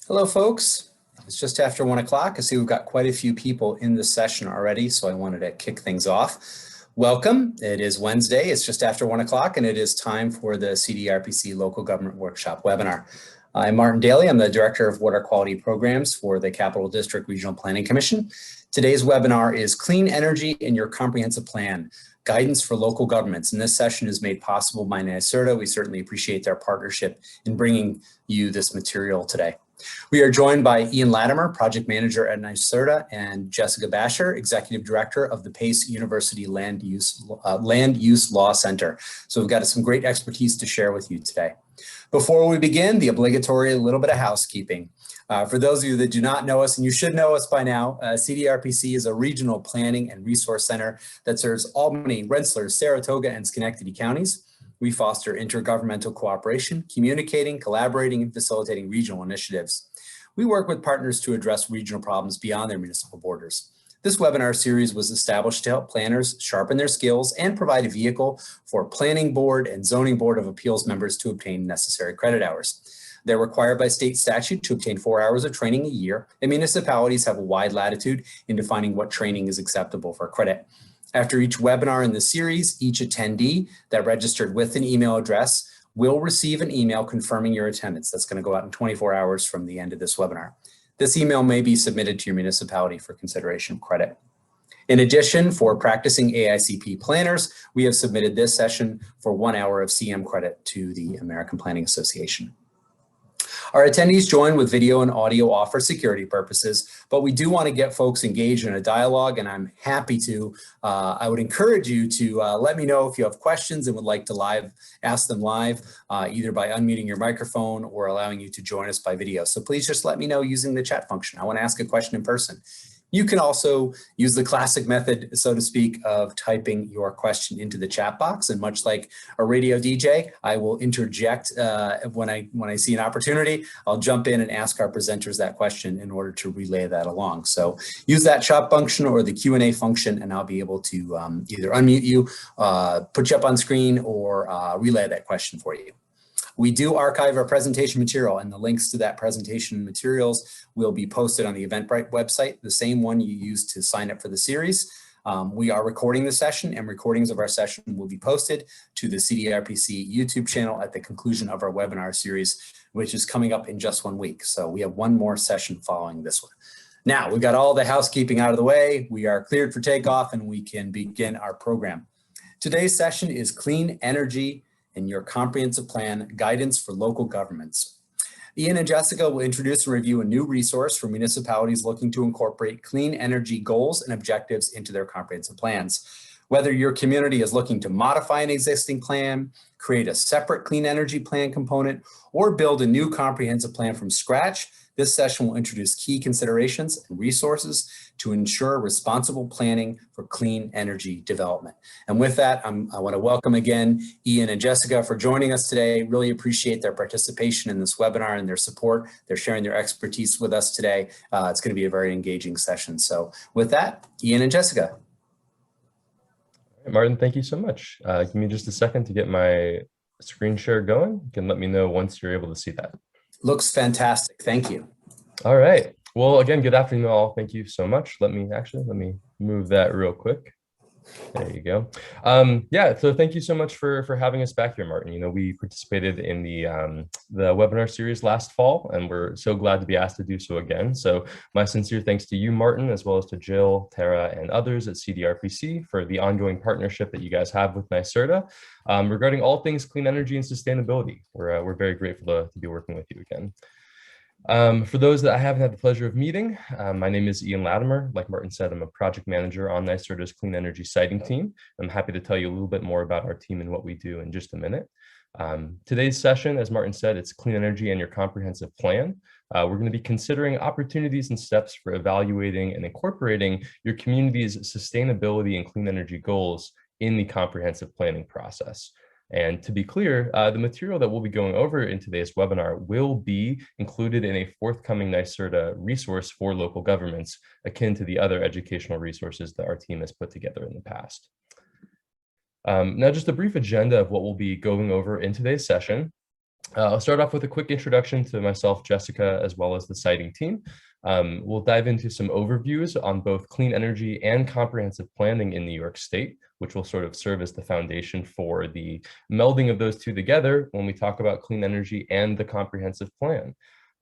Hello, folks. It's just after 1 o'clock. I see we've got quite a few people in this session already, so I wanted to kick things off. Welcome. It is Wednesday. It's just after 1 o'clock, and it is time for the CDRPC Local Government Workshop webinar. I'm Martin Daly. I'm the Director of Water Quality Programs for the Capital District Regional Planning Commission. Today's webinar is Clean Energy in Your Comprehensive Plan, Guidance for Local Governments. And this session is made possible by NYSERDA. We certainly appreciate their partnership in bringing you this material today. We are joined by Ian Latimer, Project Manager at NYSERDA, and Jessica Basher, Executive Director of the Pace University Land Use Law Center. So we've got some great expertise to share with you today. Before we begin, the obligatory little bit of housekeeping. For those of you that do not know us, and you should know us by now, CDRPC is a regional planning and resource center that serves Albany, Rensselaer, Saratoga, and Schenectady counties. We foster intergovernmental cooperation, communicating, collaborating, and facilitating regional initiatives. We work with partners to address regional problems beyond their municipal borders. This webinar series was established to help planners sharpen their skills and provide a vehicle for Planning Board and Zoning Board of Appeals members to obtain necessary credit hours. They're required by state statute to obtain 4 hours of training a year, and municipalities have a wide latitude in defining what training is acceptable for credit. After each webinar in the series, each attendee that registered with an email address will receive an email confirming your attendance. That's going to go out in 24 hours from the end of this webinar. This email may be submitted to your municipality for consideration of credit. In addition, for practicing AICP planners, we have submitted this session for 1 hour of CM credit to the American Planning Association. Our attendees join with video and audio off for security purposes, but we do want to get folks engaged in a dialogue, and I'm happy to. I would encourage you to let me know if you have questions and would like to ask them live, either by unmuting your microphone or allowing you to join us by video. So please just let me know using the chat function. I want to ask a question in person. You can also use the classic method, so to speak, of typing your question into the chat box. And much like a radio DJ, I will interject when I see an opportunity. I'll jump in and ask our presenters that question in order to relay that along. So use that chat function or the Q&A function, and I'll be able to either unmute you, put you up on screen, or relay that question for you. We do archive our presentation material, and the links to that presentation materials will be posted on the Eventbrite website, the same one you used to sign up for the series. We are recording the session, and recordings of our session will be posted to the CDRPC YouTube channel at the conclusion of our webinar series, which is coming up in just 1 week. So we have one more session following this one. Now, we've got all the housekeeping out of the way. We are cleared for takeoff, and we can begin our program. Today's session is Clean Energy in Your Comprehensive Plan, Guidance for Local Governments. Ian and Jessica will introduce and review a new resource for municipalities looking to incorporate clean energy goals and objectives into their comprehensive plans. Whether your community is looking to modify an existing plan, create a separate clean energy plan component, or build a new comprehensive plan from scratch, this session will introduce key considerations and resources to ensure responsible planning for clean energy development. And with that, I want to welcome again Ian and Jessica for joining us today. Really appreciate their participation in this webinar and their support. They're sharing their expertise with us today. It's going to be a very engaging session. So with that, Ian and Jessica. Martin, thank you so much. Give me just a second to get my screen share going. You can let me know once you're able to see that. Looks fantastic. Thank you. All right. Well, again, good afternoon, all. Thank you so much. Let me move that real quick. There you go. Yeah, so thank you so much for having us back here, Martin. You know, we participated in the webinar series last fall, and we're so glad to be asked to do so again. So my sincere thanks to you, Martin, as well as to Jill, Tara, and others at CDRPC for the ongoing partnership that you guys have with NYSERDA regarding all things clean energy and sustainability. We're very grateful to be working with you again. For those that I haven't had the pleasure of meeting, my name is Ian Latimer. Like Martin said, I'm a project manager on NYSERDA's Clean Energy Siting team. I'm happy to tell you a little bit more about our team and what we do in just a minute. Today's session, as Martin said, it's Clean Energy and Your Comprehensive Plan. We're going to be considering opportunities and steps for evaluating and incorporating your community's sustainability and clean energy goals in the comprehensive planning process. And to be clear, the material that we'll be going over in today's webinar will be included in a forthcoming NYSERDA resource for local governments, akin to the other educational resources that our team has put together in the past. Now, just a brief agenda of what we'll be going over in today's session. I'll start off with a quick introduction to myself, Jessica, as well as the siting team. We'll dive into some overviews on both clean energy and comprehensive planning in New York State, which will sort of serve as the foundation for the melding of those two together when we talk about clean energy and the comprehensive plan.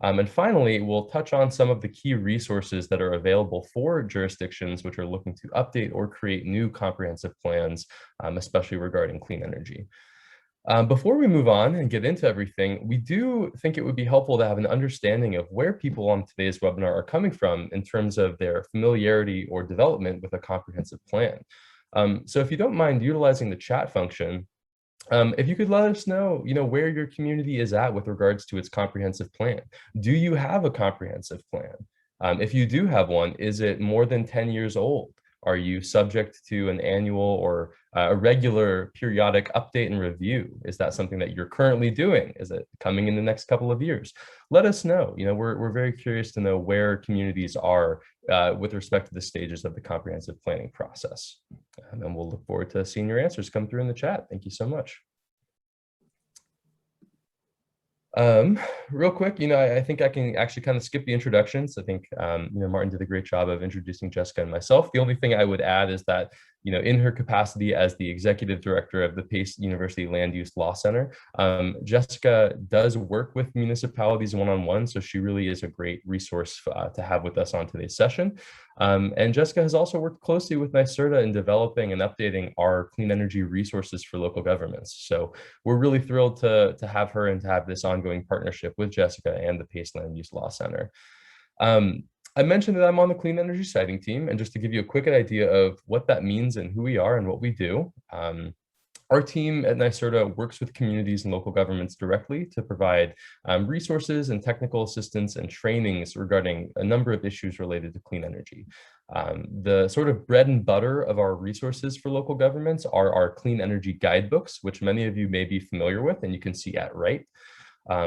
And finally, we'll touch on some of the key resources that are available for jurisdictions which are looking to update or create new comprehensive plans, especially regarding clean energy. Before we move on and get into everything, we do think it would be helpful to have an understanding of where people on today's webinar are coming from in terms of their familiarity or development with a comprehensive plan. So if you don't mind utilizing the chat function, if you could let us know, where your community is at with regards to its comprehensive plan. Do you have a comprehensive plan? If you do have one, is it more than 10 years old? Are you subject to an annual or a regular periodic update and review? Is that something that you're currently doing? Is it coming in the next couple of years? Let us know. We're very curious to know where communities are with respect to the stages of the comprehensive planning process. And we'll look forward to seeing your answers come through in the chat. Thank you so much. Real quick, I think I can actually kind of skip the introductions. I think, Martin did a great job of introducing Jessica and myself. The only thing I would add is that, in her capacity as the executive director of the Pace University Land Use Law Center, Jessica does work with municipalities one-on-one, so she really is a great resource to have with us on today's session. And Jessica has also worked closely with NYSERDA in developing and updating our clean energy resources for local governments. So we're really thrilled to have her and to have this ongoing partnership with Jessica and the Pace Land Use Law Center. I mentioned that I'm on the clean energy siting team, and just to give you a quick idea of what that means and who we are and what we do. Our team at NYSERDA works with communities and local governments directly to provide resources and technical assistance and trainings regarding a number of issues related to clean energy. The sort of bread and butter of our resources for local governments are our clean energy guidebooks, which many of you may be familiar with, and you can see at right.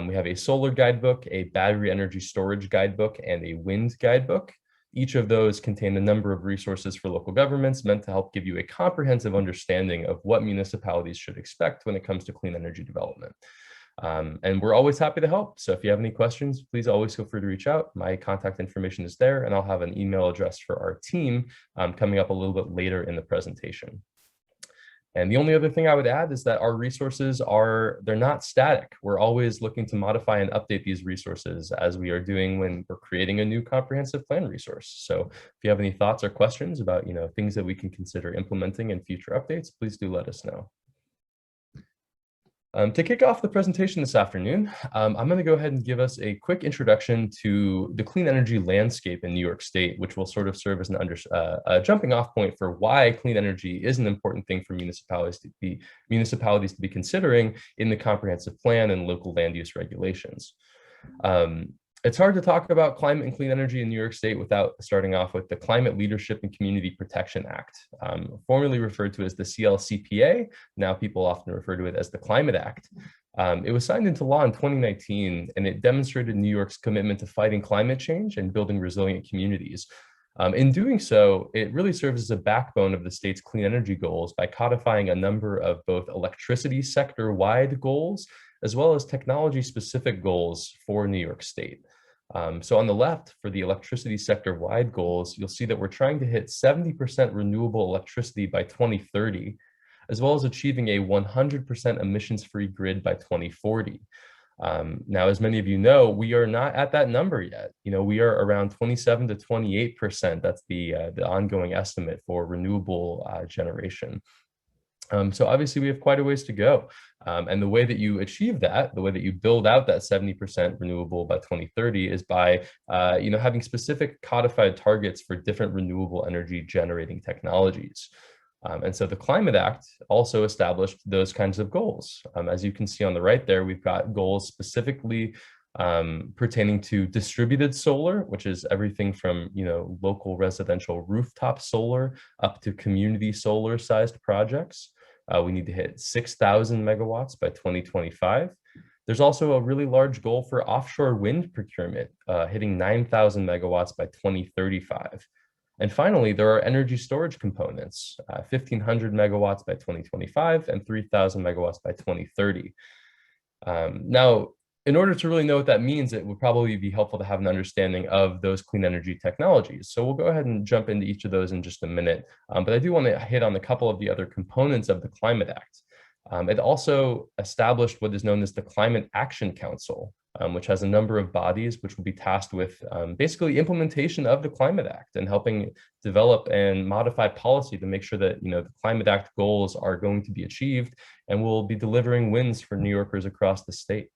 We have a solar guidebook, a battery energy storage guidebook, and a wind guidebook. Each of those contain a number of resources for local governments meant to help give you a comprehensive understanding of what municipalities should expect when it comes to clean energy development. And we're always happy to help. So if you have any questions, please always feel free to reach out. My contact information is there, and I'll have an email address for our team coming up a little bit later in the presentation. And the only other thing I would add is that our resources they're not static. We're always looking to modify and update these resources as we are doing when we're creating a new comprehensive plan resource. So if you have any thoughts or questions about, things that we can consider implementing in future updates, please do let us know. To kick off the presentation this afternoon, I'm going to go ahead and give us a quick introduction to the clean energy landscape in New York State, which will sort of serve as a jumping off point for why clean energy is an important thing for municipalities to be considering in the comprehensive plan and local land use regulations. It's hard to talk about climate and clean energy in New York State without starting off with the Climate Leadership and Community Protection Act, formerly referred to as the CLCPA. Now people often refer to it as the Climate Act. It was signed into law in 2019, and it demonstrated New York's commitment to fighting climate change and building resilient communities. In doing so, it really serves as a backbone of the state's clean energy goals by codifying a number of both electricity sector-wide goals as well as technology-specific goals for New York State. So on the left, for the electricity sector-wide goals, you'll see that we're trying to hit 70% renewable electricity by 2030, as well as achieving a 100% emissions-free grid by 2040. Now, as many of you know, we are not at that number yet. We are around 27 to 28%. That's the ongoing estimate for renewable generation. So obviously we have quite a ways to go. And the way that you achieve that, the way that you build out that 70% renewable by 2030 is by, having specific codified targets for different renewable energy generating technologies. And so the Climate Act also established those kinds of goals. As you can see on the right there, we've got goals specifically pertaining to distributed solar, which is everything from, local residential rooftop solar up to community solar sized projects. We need to hit 6,000 megawatts by 2025. There's also a really large goal for offshore wind procurement, hitting 9,000 megawatts by 2035. And finally, there are energy storage components, 1,500 megawatts by 2025 and 3,000 megawatts by 2030. Now, in order to really know what that means, it would probably be helpful to have an understanding of those clean energy technologies. So we'll go ahead and jump into each of those in just a minute. But I do want to hit on a couple of the other components of the Climate Act. It also established what is known as the Climate Action Council, which has a number of bodies which will be tasked with basically implementation of the Climate Act and helping develop and modify policy to make sure that the Climate Act goals are going to be achieved and will be delivering wins for New Yorkers across the state.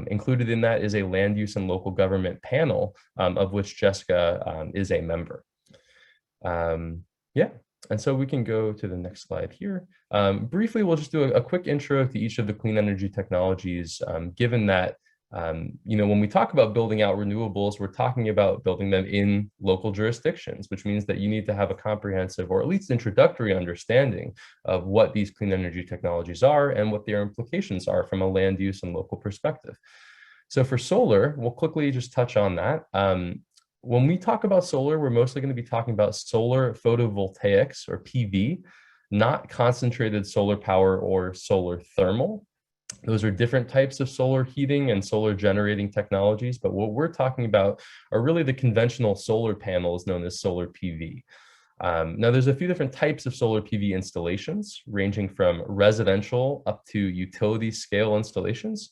Included in that is a land use and local government panel, of which Jessica is a member. Yeah. And so we can go to the next slide here. Briefly, we'll just do a quick intro to each of the clean energy technologies, given that, when we talk about building out renewables, we're talking about building them in local jurisdictions, which means that you need to have a comprehensive or at least introductory understanding of what these clean energy technologies are and what their implications are from a land use and local perspective. So for solar, we'll quickly just touch on that. When we talk about solar, we're mostly going to be talking about solar photovoltaics, or PV, not concentrated solar power or solar thermal. Those are different types of solar heating and solar generating technologies, but what we're talking about are really the conventional solar panels known as solar PV. Now, there's a few different types of solar PV installations, ranging from residential up to utility scale installations.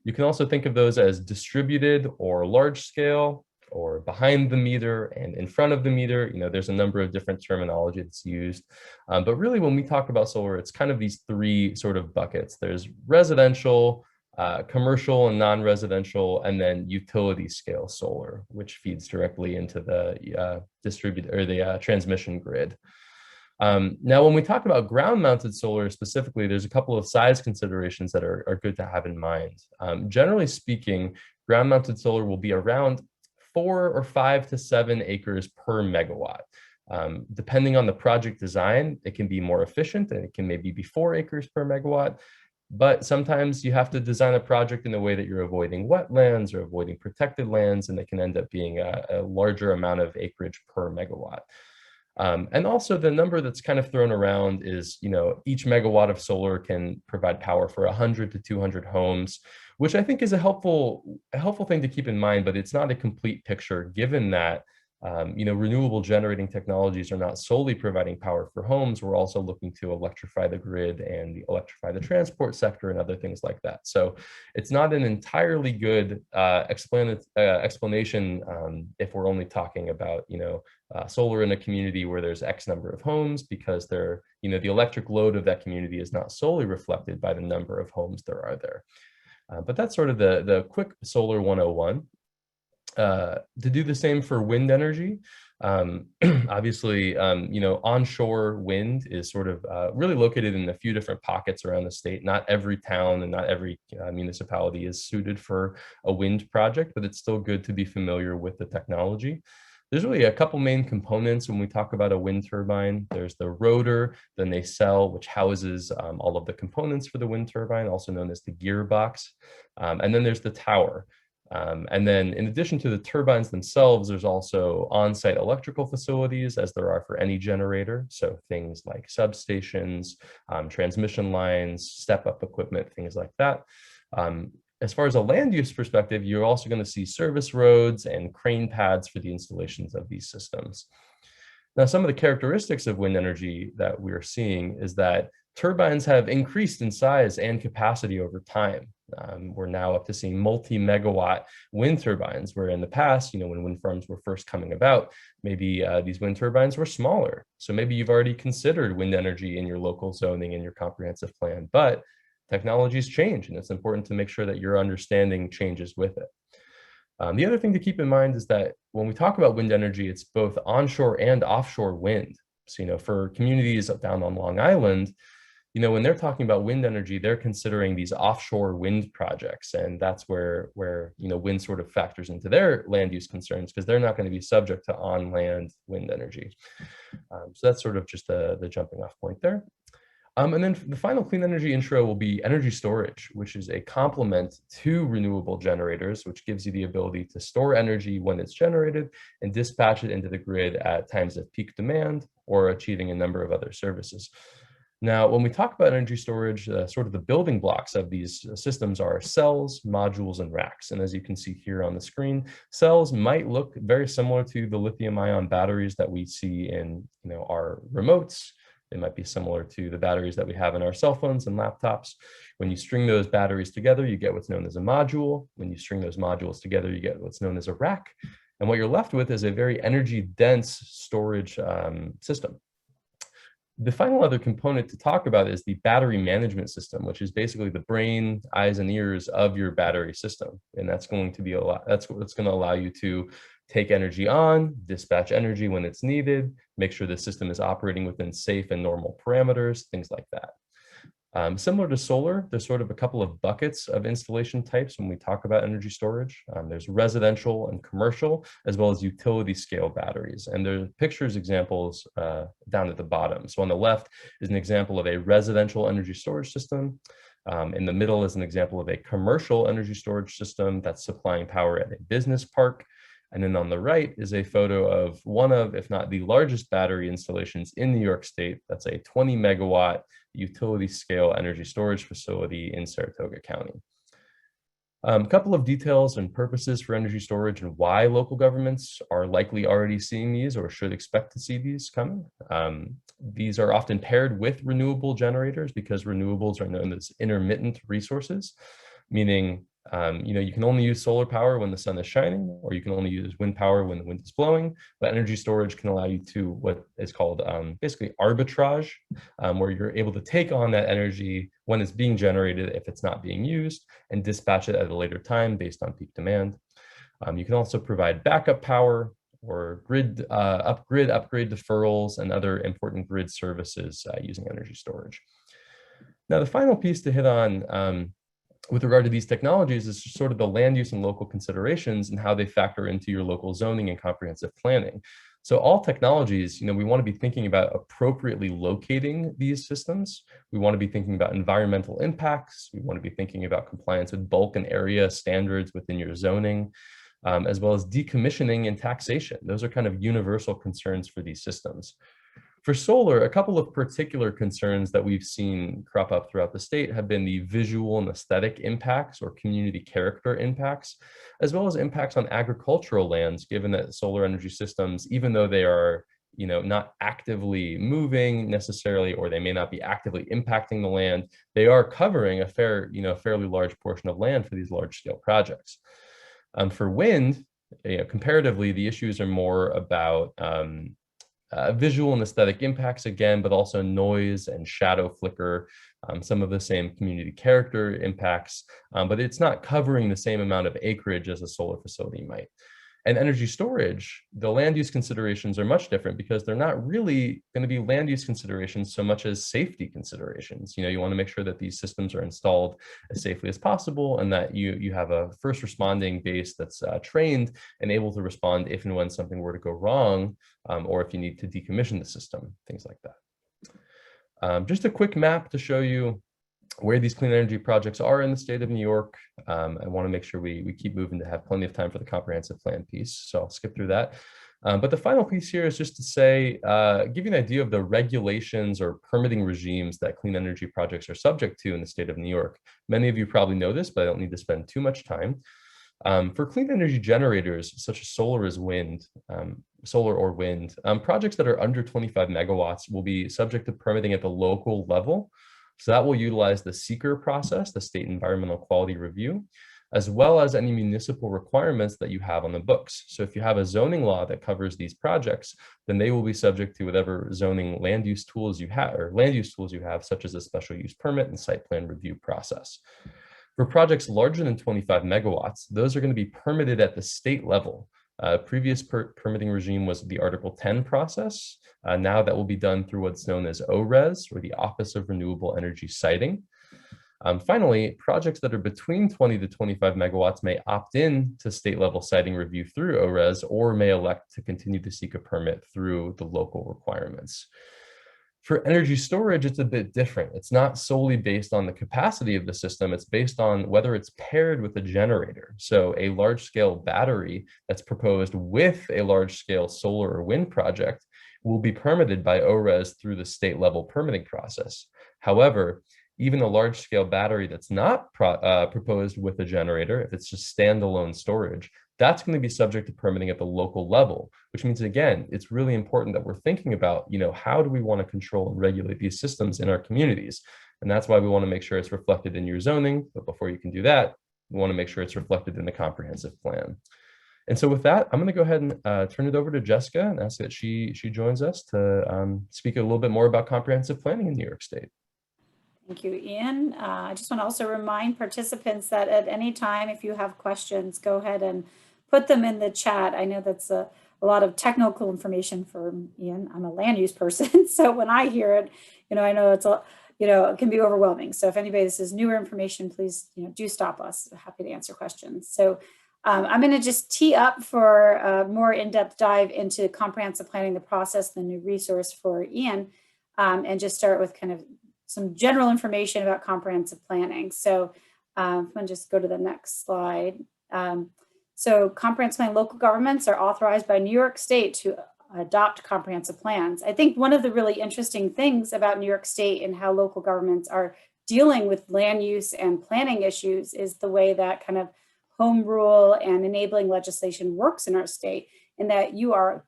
You can also think of those as distributed or large scale, or behind the meter and in front of the meter. There's a number of different terminology that's used. But really, when we talk about solar, it's kind of these three sort of buckets. There's residential, commercial and non-residential, and then utility scale solar, which feeds directly into the transmission grid. Now, when we talk about ground-mounted solar specifically, there's a couple of size considerations that are good to have in mind. Generally speaking, ground-mounted solar will be around 4 or 5 to 7 acres per megawatt. Depending on the project design, it can be more efficient and it can maybe be 4 acres per megawatt. But sometimes you have to design a project in a way that you're avoiding wetlands or avoiding protected lands, and it can end up being a larger amount of acreage per megawatt. And also the number that's kind of thrown around is, each megawatt of solar can provide power for 100 to 200 homes, which I think is a helpful thing to keep in mind, but it's not a complete picture, given that renewable generating technologies are not solely providing power for homes. We're also looking to electrify the grid and electrify the transport sector and other things like that. So it's not an entirely good explanation if we're only talking about solar in a community where there's X number of homes, because the electric load of that community is not solely reflected by the number of homes there are there. But that's sort of the quick solar 101. To do the same for wind energy, obviously, onshore wind is sort of really located in a few different pockets around the state. Not every town and not every municipality is suited for a wind project, but it's still good to be familiar with the technology. There's really a couple main components when we talk about a wind turbine. There's the rotor, the nacelle, which houses all of the components for the wind turbine, also known as the gearbox. And then there's the tower. And then in addition to the turbines themselves, there's also on-site electrical facilities, as there are for any generator. So things like substations, transmission lines, step-up equipment, things like that. As far as a land use perspective, you're also going to see service roads and crane pads for the installations of these systems. Now, some of the characteristics of wind energy that we're seeing is that turbines have increased in size and capacity over time. We're now up to seeing multi-megawatt wind turbines, where in the past, when wind farms were first coming about, maybe these wind turbines were smaller. So maybe you've already considered wind energy in your local zoning and your comprehensive plan, but technologies change, and it's important to make sure that your understanding changes with it. The other thing to keep in mind is that when we talk about wind energy, it's both onshore and offshore wind. So, for communities down on Long Island, when they're talking about wind energy, they're considering these offshore wind projects. And that's where wind sort of factors into their land use concerns, because they're not going to be subject to on-land wind energy. So that's sort of just the jumping off point there. And then the final clean energy intro will be energy storage, which is a complement to renewable generators, which gives you the ability to store energy when it's generated and dispatch it into the grid at times of peak demand or achieving a number of other services. Now, when we talk about energy storage, sort of the building blocks of these systems are cells, modules, and racks. And as you can see here on the screen, cells might look very similar to the lithium-ion batteries that we see in our remotes. They might be similar to the batteries that we have in our cell phones and laptops. When you string those batteries together, you get what's known as a module. When you string those modules together, you get what's known as a rack. And what you're left with is a very energy-dense storage system. The final other component to talk about is the battery management system, which is basically the brain, eyes, and ears of your battery system. And that's going to be that's what's going to allow you to take energy on, dispatch energy when it's needed, make sure the system is operating within safe and normal parameters, things like that. Similar to solar, there's sort of a couple of buckets of installation types when we talk about energy storage. There's residential and commercial, as well as utility scale batteries. And there's pictures examples down at the bottom. So on the left is an example of a residential energy storage system. In the middle is an example of a commercial energy storage system that's supplying power at a business park. And then on the right is a photo of one of, if not the largest battery installations in New York State. That's a 20 megawatt utility scale energy storage facility in Saratoga County. A couple of details and purposes for energy storage and why local governments are likely already seeing these or should expect to see these coming. These are often paired with renewable generators because renewables are known as intermittent resources, meaning you can only use solar power when the sun is shining, or you can only use wind power when the wind is blowing, but energy storage can allow you to what is called basically arbitrage, where you're able to take on that energy when it's being generated if it's not being used and dispatch it at a later time based on peak demand. You can also provide backup power or grid upgrade deferrals and other important grid services using energy storage. Now, the final piece to hit on with regard to these technologies is sort of the land use and local considerations and how they factor into your local zoning and comprehensive planning. So all technologies, we want to be thinking about appropriately locating these systems. We want to be thinking about environmental impacts. We want to be thinking about compliance with bulk and area standards within your zoning, as well as decommissioning and taxation. Those are kind of universal concerns for these systems. For solar, a couple of particular concerns that we've seen crop up throughout the state have been the visual and aesthetic impacts or community character impacts, as well as impacts on agricultural lands, given that solar energy systems, even though they are not actively moving necessarily, or they may not be actively impacting the land, they are covering a fairly large portion of land for these large scale projects. For wind, comparatively, the issues are more about visual and aesthetic impacts again, but also noise and shadow flicker, some of the same community character impacts, but it's not covering the same amount of acreage as a solar facility might. And energy storage, the land use considerations are much different because they're not really going to be land use considerations so much as safety considerations. You want to make sure that these systems are installed as safely as possible and that you have a first responding base that's trained and able to respond if and when something were to go wrong, or if you need to decommission the system, things like that. Just a quick map to show you where these clean energy projects are in the state of New York. I want to make sure we keep moving to have plenty of time for the comprehensive plan piece. So I'll skip through that. But the final piece here is just to say, give you an idea of the regulations or permitting regimes that clean energy projects are subject to in the state of New York. Many of you probably know this, but I don't need to spend too much time. For clean energy generators, such as solar or wind, projects that are under 25 megawatts will be subject to permitting at the local level. So that will utilize the seeker process, the State Environmental Quality Review, as well as any municipal requirements that you have on the books. So if you have a zoning law that covers these projects, then they will be subject to whatever zoning land use tools you have, such as a special use permit and site plan review process. For projects larger than 25 megawatts, those are going to be permitted at the state level. Previous permitting regime was the Article 10 process. Now that will be done through what's known as ORES, or the Office of Renewable Energy Siting. Finally, projects that are between 20 to 25 megawatts may opt in to state level siting review through ORES, or may elect to continue to seek a permit through the local requirements. For energy storage, it's a bit different. It's not solely based on the capacity of the system. It's based on whether it's paired with a generator. So a large-scale battery that's proposed with a large-scale solar or wind project will be permitted by ORES through the state level permitting process. However, even a large scale battery that's not proposed with a generator, if it's just standalone storage, that's going to be subject to permitting at the local level, which means, again, it's really important that we're thinking about, how do we want to control and regulate these systems in our communities? And that's why we want to make sure it's reflected in your zoning. But before you can do that, we want to make sure it's reflected in the comprehensive plan. And so with that, I'm going to go ahead and turn it over to Jessica and ask that she joins us to speak a little bit more about comprehensive planning in New York State. Thank you, Ian. I just want to also remind participants that at any time, if you have questions, go ahead and put them in the chat. I know that's a lot of technical information for Ian. I'm a land use person, so when I hear it, I know it's it can be overwhelming. So if anybody, this is newer information, please, do stop us. We're happy to answer questions. So I'm going to just tee up for a more in-depth dive into comprehensive planning, the process, the new resource for Ian, and just start with kind of some general information about comprehensive planning. So I'm going to just go to the next slide. So comprehensive planning, local governments are authorized by New York State to adopt comprehensive plans. I think one of the really interesting things about New York State and how local governments are dealing with land use and planning issues is the way that kind of home rule and enabling legislation works in our state, in that you are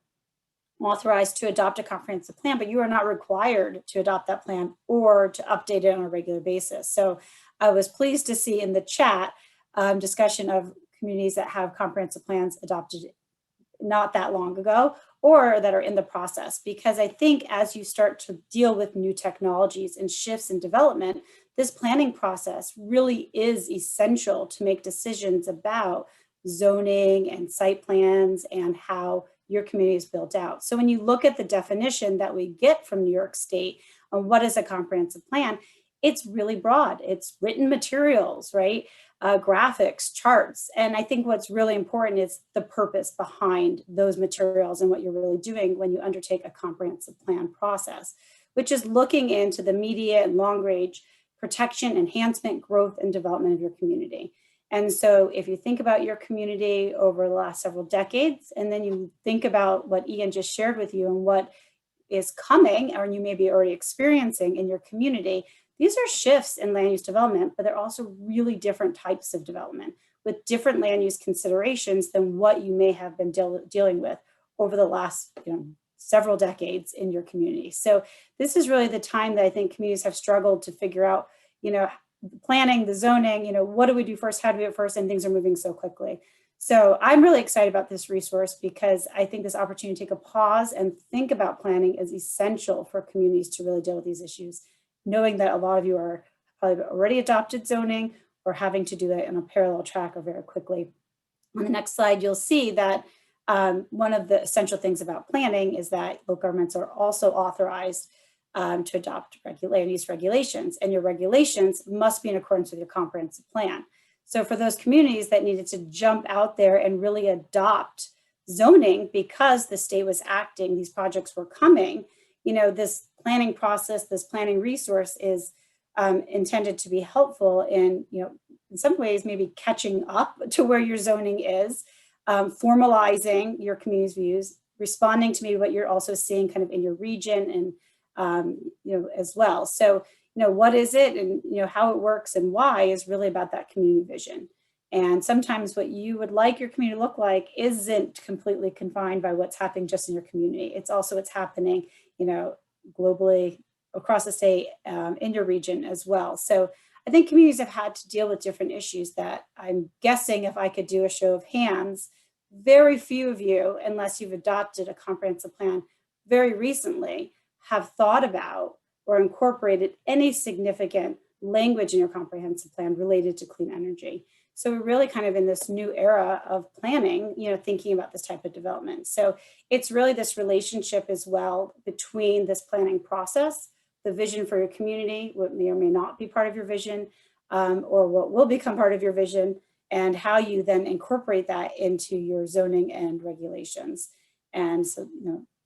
authorized to adopt a comprehensive plan, but you are not required to adopt that plan or to update it on a regular basis. So I was pleased to see in the chat discussion of communities that have comprehensive plans adopted not that long ago or that are in the process, because I think as you start to deal with new technologies and shifts in development, this planning process really is essential to make decisions about zoning and site plans and how your community is built out. So when you look at the definition that we get from New York State on what is a comprehensive plan, it's really broad. It's written materials, right? Graphics, charts. And I think what's really important is the purpose behind those materials and what you're really doing when you undertake a comprehensive plan process, which is looking into the immediate and long range protection, enhancement, growth, and development of your community. And so if you think about your community over the last several decades, and then you think about what Ian just shared with you and what is coming, or you may be already experiencing in your community, these are shifts in land use development, but they're also really different types of development with different land use considerations than what you may have been dealing with over the last several decades in your community. So this is really the time that I think communities have struggled to figure out, planning, the zoning, what do we do first, how do we do it first, and things are moving so quickly. So I'm really excited about this resource because I think this opportunity to take a pause and think about planning is essential for communities to really deal with these issues, knowing that a lot of you are probably already adopted zoning or having to do that in a parallel track or very quickly. On the next slide, you'll see that one of the essential things about planning is that local governments are also authorized to adopt land use regulations, and your regulations must be in accordance with your comprehensive plan. So for those communities that needed to jump out there and really adopt zoning because the state was acting, these projects were coming, this planning process, this planning resource is intended to be helpful in, in some ways, maybe catching up to where your zoning is, formalizing your community's views, responding to maybe what you're also seeing kind of in your region and, as well. So, what is it and, how it works and why is really about that community vision. And sometimes what you would like your community to look like isn't completely confined by what's happening just in your community. It's also what's happening, globally across the state, in your region as well. So I think communities have had to deal with different issues that I'm guessing if I could do a show of hands, very few of you, unless you've adopted a comprehensive plan very recently, have thought about or incorporated any significant language in your comprehensive plan related to clean energy. So we're really kind of in this new era of planning, thinking about this type of development. So it's really this relationship as well between this planning process, the vision for your community, what may or may not be part of your vision, or what will become part of your vision, and how you then incorporate that into your zoning and regulations. And so,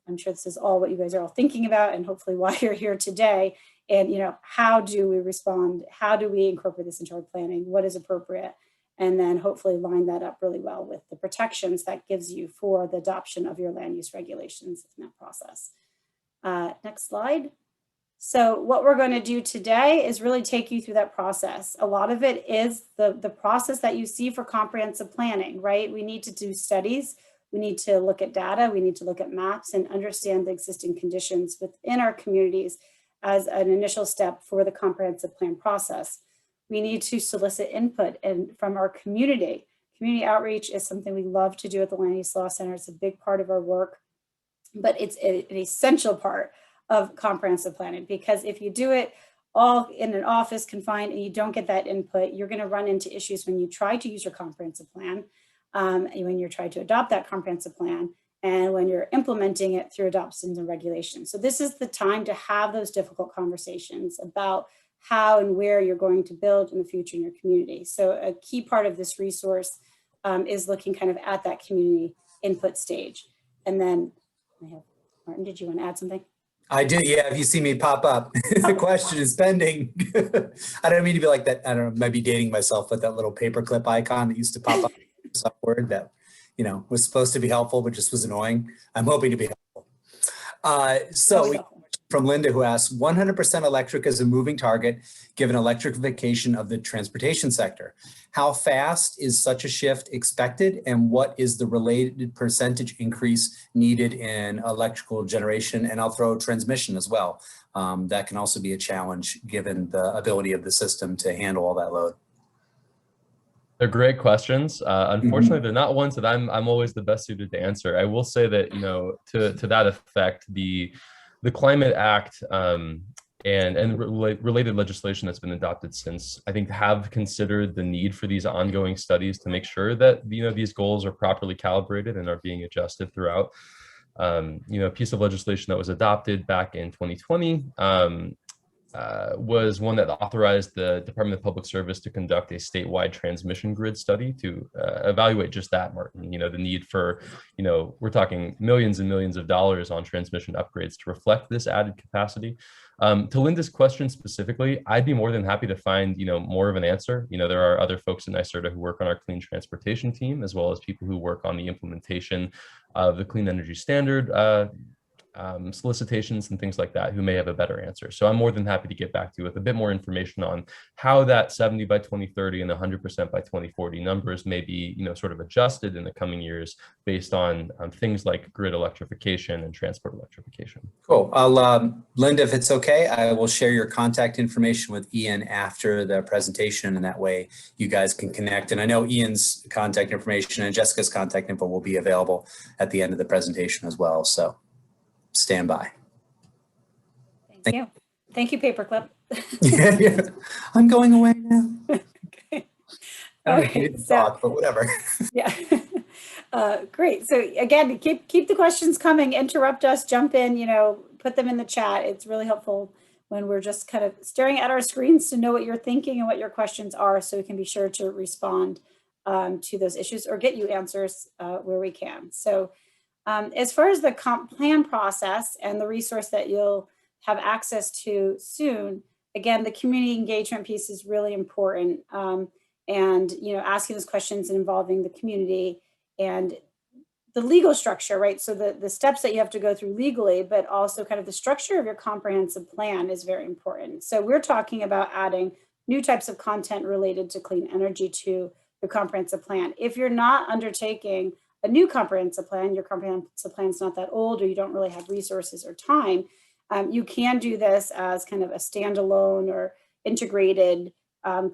I'm sure this is all what you guys are all thinking about, and hopefully why you're here today. And, how do we respond? How do we incorporate this into our planning? What is appropriate? And then hopefully line that up really well with the protections that gives you for the adoption of your land use regulations in that process. Next slide. So what we're going to do today is really take you through that process. A lot of it is the process that you see for comprehensive planning, right? We need to do studies. We need to look at data. We need to look at maps and understand the existing conditions within our communities as an initial step for the comprehensive plan process. We need to solicit input from our community. Community outreach is something we love to do at the Land Use Law Center. It's a big part of our work, but it's an essential part of comprehensive planning, because if you do it all in an office confined and you don't get that input, you're going to run into issues when you try to use your comprehensive plan, when you're trying to adopt that comprehensive plan, and when you're implementing it through adoptions and regulations. So this is the time to have those difficult conversations about how and where you're going to build in the future in your community. So a key part of this resource is looking kind of at that community input stage. And then I have, Martin, did you want to add something? I do, yeah. If you see me pop up, the question is pending. I don't mean to be like that. I don't know, maybe dating myself, but that little paperclip icon that used to pop up in some word that, you know, was supposed to be helpful, but just was annoying. I'm hoping to be helpful. From Linda, who asks, 100% electric is a moving target given electrification of the transportation sector. How fast is such a shift expected, and what is the related percentage increase needed in electrical generation? And I'll throw transmission as well. That can also be a challenge given the ability of the system to handle all that load. They're great questions. Unfortunately, they're not ones that I'm always the best suited to answer. I will say that, you know, to that effect, the Climate Act and related legislation that's been adopted since, I think, have considered the need for these ongoing studies to make sure that, you know, these goals are properly calibrated and are being adjusted throughout. You know, a piece of legislation that was adopted back in 2020 was one that authorized the Department of Public Service to conduct a statewide transmission grid study to evaluate just that, Martin. You know, the need for, you know, we're talking millions and millions of dollars on transmission upgrades to reflect this added capacity. To Linda's question specifically, I'd be more than happy to find, you know, more of an answer. You know, there are other folks in NYSERDA who work on our clean transportation team, as well as people who work on the implementation of the clean energy standard solicitations and things like that, who may have a better answer. So I'm more than happy to get back to you with a bit more information on how that 70 by 2030 and 100% by 2040 numbers may be, you know, sort of adjusted in the coming years based on things like grid electrification and transport electrification. Cool. Linda, if it's okay, I will share your contact information with Ian after the presentation, and that way you guys can connect. And I know Ian's contact information and Jessica's contact info will be available at the end of the presentation as well. So stand by. Thank you. Thank you, Paperclip. yeah. I'm going away now. Okay. I don't know talk, but whatever. Yeah. Great. So again, keep the questions coming. Interrupt us, jump in, you know, put them in the chat. It's really helpful when we're just kind of staring at our screens to know what you're thinking and what your questions are, so we can be sure to respond to those issues or get you answers where we can. So as far as the comp plan process and the resource that you'll have access to soon, again, the community engagement piece is really important. And, you know, asking those questions and involving the community and the legal structure, right? So the steps that you have to go through legally, but also kind of the structure of your comprehensive plan is very important. So we're talking about adding new types of content related to clean energy to your comprehensive plan. If you're not undertaking a new comprehensive plan, your comprehensive plan is not that old, or you don't really have resources or time, you can do this as kind of a standalone or integrated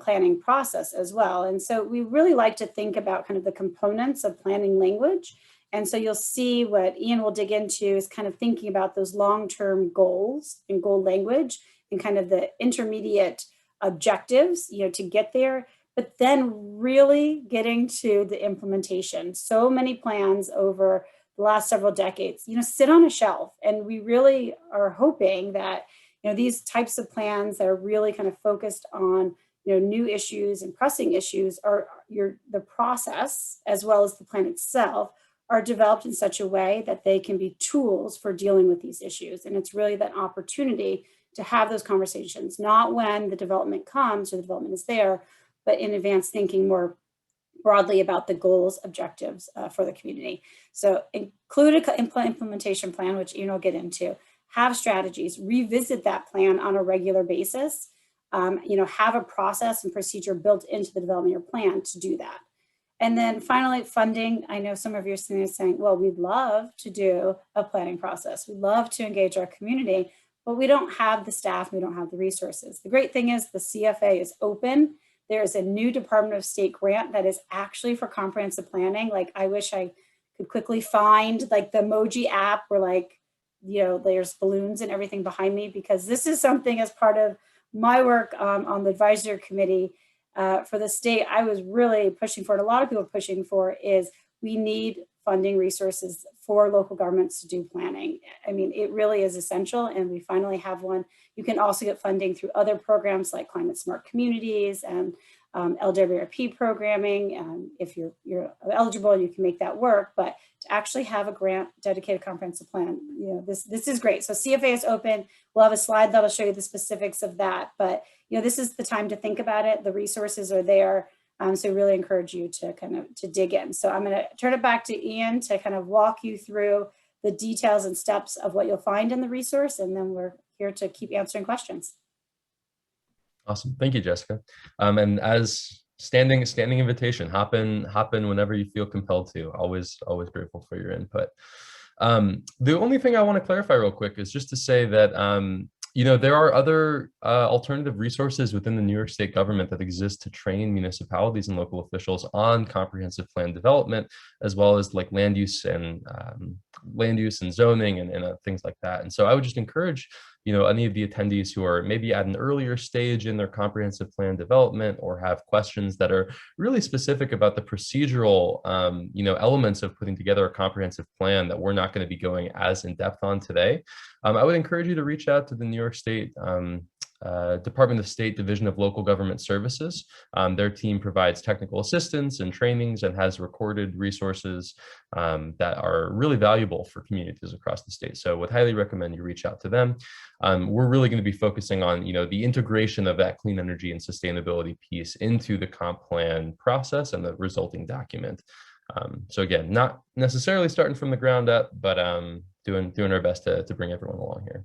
planning process as well. And so we really like to think about kind of the components of planning language. And so you'll see what Ian will dig into is kind of thinking about those long-term goals and goal language and kind of the intermediate objectives, you know, to get there, but then really getting to the implementation. So many plans over the last several decades, you know, sit on a shelf, and we really are hoping that, you know, these types of plans that are really kind of focused on, you know, new issues and pressing issues are the process as well as the plan itself are developed in such a way that they can be tools for dealing with these issues. And it's really that opportunity to have those conversations, not when the development comes or the development is there, but in advance thinking more broadly about the goals, objectives for the community. So include an implementation plan, which Ian will get into, have strategies, revisit that plan on a regular basis, have a process and procedure built into the development of your plan to do that. And then finally, funding. I know some of your students saying, well, we'd love to do a planning process. We'd love to engage our community, but we don't have the staff, we don't have the resources. The great thing is the CFA is open. There's a new Department of State grant that is actually for comprehensive planning. Like, I wish I could quickly find like the emoji app where like, there's balloons and everything behind me, because this is something as part of my work on the advisory committee for the state, I was really pushing for it. A lot of people are pushing for is we need funding resources for local governments to do planning. I mean, it really is essential, and we finally have one. You can also get funding through other programs like Climate Smart Communities and LWRP programming. If you're eligible, you can make that work. But to actually have a grant dedicated comprehensive plan, this is great. So CFA is open. We'll have a slide that'll show you the specifics of that. But this is the time to think about it. The resources are there. So really encourage you to to dig in. So I'm going to turn it back to Ian to kind of walk you through the details and steps of what you'll find in the resource, and then we're here to keep answering questions. Awesome. Thank you, Jessica. And as standing invitation, hop in whenever you feel compelled to. Always grateful for your input. The only thing I want to clarify real quick is just to say that there are other alternative resources within the New York State government that exist to train municipalities and local officials on comprehensive plan development, as well as like land use and zoning and things like that. And so I would just encourage any of the attendees who are maybe at an earlier stage in their comprehensive plan development or have questions that are really specific about the procedural elements of putting together a comprehensive plan that we're not going to be going as in depth on today. I would encourage you to reach out to the New York State Department of State Division of Local Government Services. Their team provides technical assistance and trainings and has recorded resources that are really valuable for communities across the state. So I would highly recommend you reach out to them. We're really going to be focusing on the integration of that clean energy and sustainability piece into the comp plan process and the resulting document. So again, not necessarily starting from the ground up, but doing our best to bring everyone along here.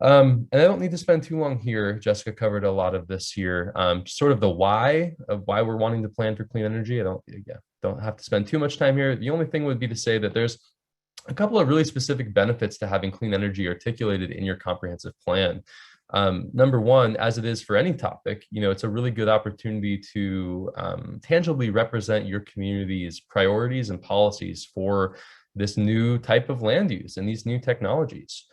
And I don't need to spend too long here. Jessica covered a lot of this here. Sort of the why of why we're wanting to plan for clean energy. I don't have to spend too much time here. The only thing would be to say that there's a couple of really specific benefits to having clean energy articulated in your comprehensive plan. Number one, as it is for any topic, it's a really good opportunity to tangibly represent your community's priorities and policies for this new type of land use and these new technologies.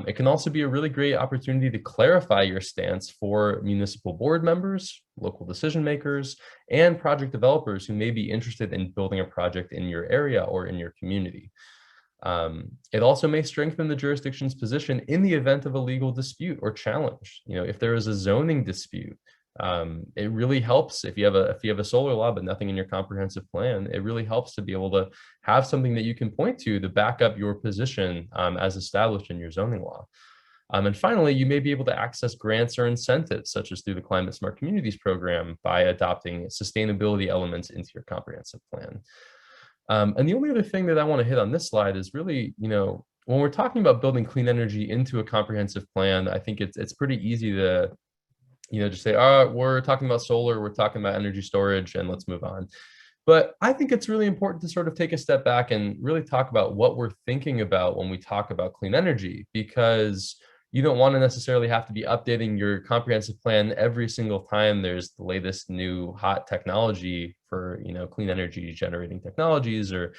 It can also be a really great opportunity to clarify your stance for municipal board members, local decision makers, and project developers who may be interested in building a project in your area or in your community. It also may strengthen the jurisdiction's position in the event of a legal dispute or challenge. If there is a zoning dispute, it really helps if you have a solar law but nothing in your comprehensive plan. It really helps to be able to have something that you can point to back up your position as established in your zoning law. And finally, you may be able to access grants or incentives, such as through the Climate Smart Communities program, by adopting sustainability elements into your comprehensive plan. And the only other thing that I want to hit on this slide is really, when we're talking about building clean energy into a comprehensive plan, I think it's pretty easy to just say, oh, we're talking about solar, we're talking about energy storage, and let's move on. But I think it's really important to sort of take a step back and really talk about what we're thinking about when we talk about clean energy, because you don't want to necessarily have to be updating your comprehensive plan every single time there's the latest new hot technology for, clean energy generating technologies or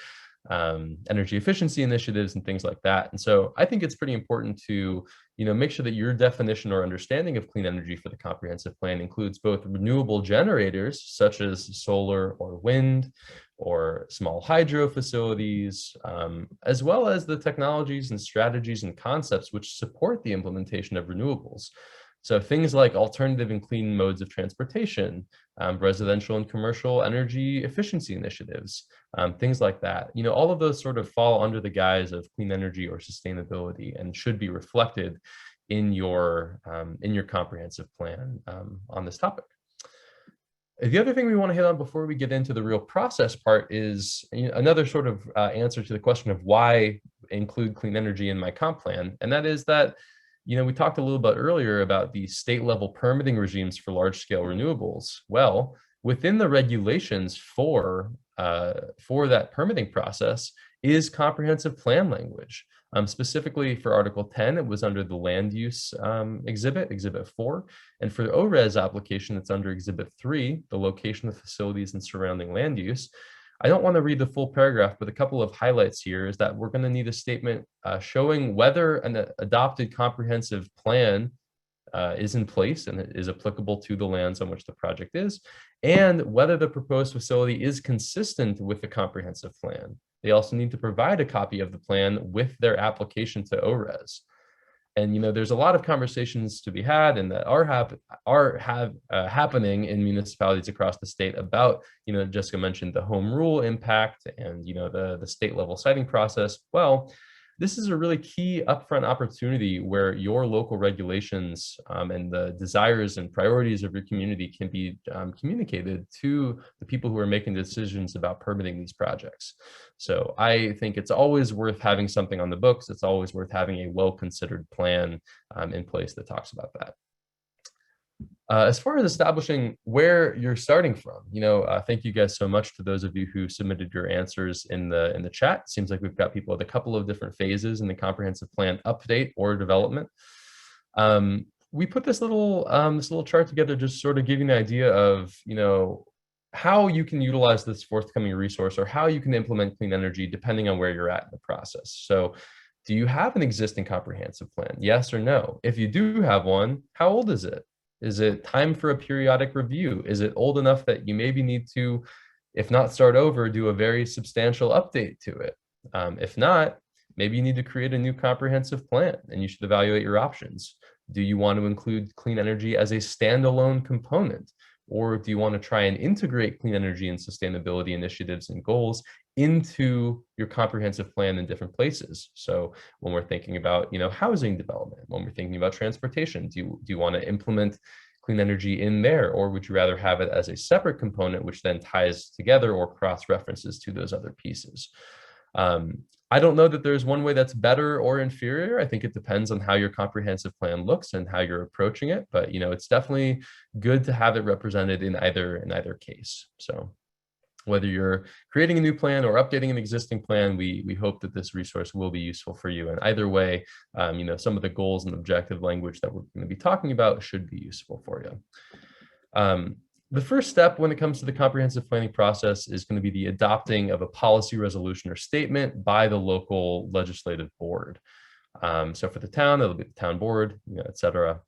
energy efficiency initiatives and things like that. And so I think it's pretty important to, make sure that your definition or understanding of clean energy for the comprehensive plan includes both renewable generators, such as solar or wind, or small hydro facilities, as well as the technologies and strategies and concepts which support the implementation of renewables. So things like alternative and clean modes of transportation, residential and commercial energy efficiency initiatives, things like that. All of those sort of fall under the guise of clean energy or sustainability and should be reflected in your comprehensive plan on this topic. The other thing we want to hit on before we get into the real process part is another sort of answer to the question of why include clean energy in my comp plan. And that is that, we talked a little bit earlier about the state level permitting regimes for large scale renewables. Well, within the regulations for that permitting process is comprehensive plan language. Specifically for Article 10, it was under the land use exhibit 4. And for the ORES application, it's under Exhibit 3, the location of facilities and surrounding land use. I don't want to read the full paragraph, but a couple of highlights here is that we're going to need a statement showing whether an adopted comprehensive plan is in place and is applicable to the lands on which the project is, and whether the proposed facility is consistent with the comprehensive plan. They also need to provide a copy of the plan with their application to ORES. And there's a lot of conversations to be had and that are happening in municipalities across the state about, Jessica mentioned the home rule impact and the state level siting process. Well, this is a really key upfront opportunity where your local regulations and the desires and priorities of your community can be communicated to the people who are making decisions about permitting these projects. So I think it's always worth having something on the books. It's always worth having a well-considered plan in place that talks about that. As far as establishing where you're starting from, thank you guys so much to those of you who submitted your answers in the chat. It seems like we've got people at a couple of different phases in the comprehensive plan update or development. We put this little chart together just sort of give you an idea of how you can utilize this forthcoming resource or how you can implement clean energy depending on where you're at in the process. So, do you have an existing comprehensive plan? Yes or no? If you do have one, how old is it? Is it time for a periodic review? Is it old enough that you maybe need to, if not start over, do a very substantial update to it? If not, maybe you need to create a new comprehensive plan and you should evaluate your options. Do you want to include clean energy as a standalone component? Or do you want to try and integrate clean energy and sustainability initiatives and goals into your comprehensive plan in different places? So when we're thinking about, housing development, when we're thinking about transportation, do you want to implement clean energy in there? Or would you rather have it as a separate component, which then ties together or cross-references to those other pieces? I don't know that there's one way that's better or inferior. I think it depends on how your comprehensive plan looks and how you're approaching it. But it's definitely good to have it represented in either case. So whether you're creating a new plan or updating an existing plan, we hope that this resource will be useful for you. And either way, some of the goals and objective language that we're going to be talking about should be useful for you. The first step when it comes to the comprehensive planning process is going to be the adopting of a policy resolution or statement by the local legislative board. So for the town, it'll be the town board, et cetera.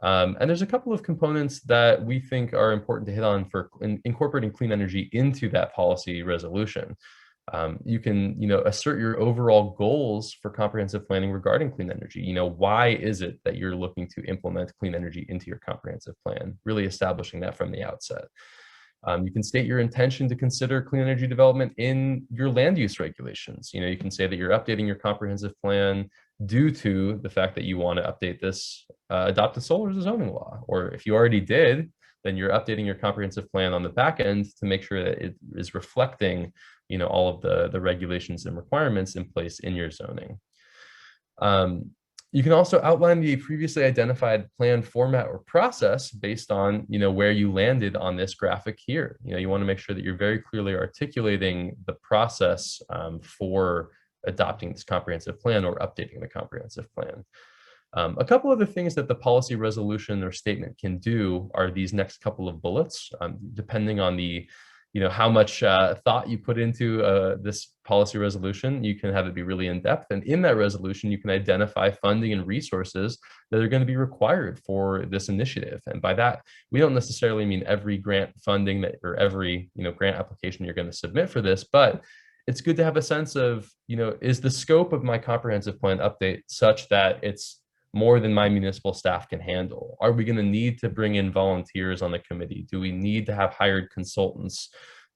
And there's a couple of components that we think are important to hit on for incorporating clean energy into that policy resolution. You can, assert your overall goals for comprehensive planning regarding clean energy. Why is it that you're looking to implement clean energy into your comprehensive plan? Really establishing that from the outset. You can state your intention to consider clean energy development in your land use regulations. You can say that you're updating your comprehensive plan due to the fact that you want to update this, adopt the solar zoning law. Or if you already did, then you're updating your comprehensive plan on the back end to make sure that it is reflecting all of the regulations and requirements in place in your zoning. You can also outline the previously identified plan format or process based on, where you landed on this graphic here. You want to make sure that you're very clearly articulating the process for adopting this comprehensive plan or updating the comprehensive plan. A couple of the things that the policy resolution or statement can do are these next couple of bullets, depending on the how much thought you put into this policy resolution. You can have it be really in-depth, and in that resolution you can identify funding and resources that are going to be required for this initiative. And by that, we don't necessarily mean every grant funding that or every grant application you're going to submit for this, but it's good to have a sense of, is the scope of my comprehensive plan update such that it's more than my municipal staff can handle? Are we going to need to bring in volunteers on the committee? Do we need to have hired consultants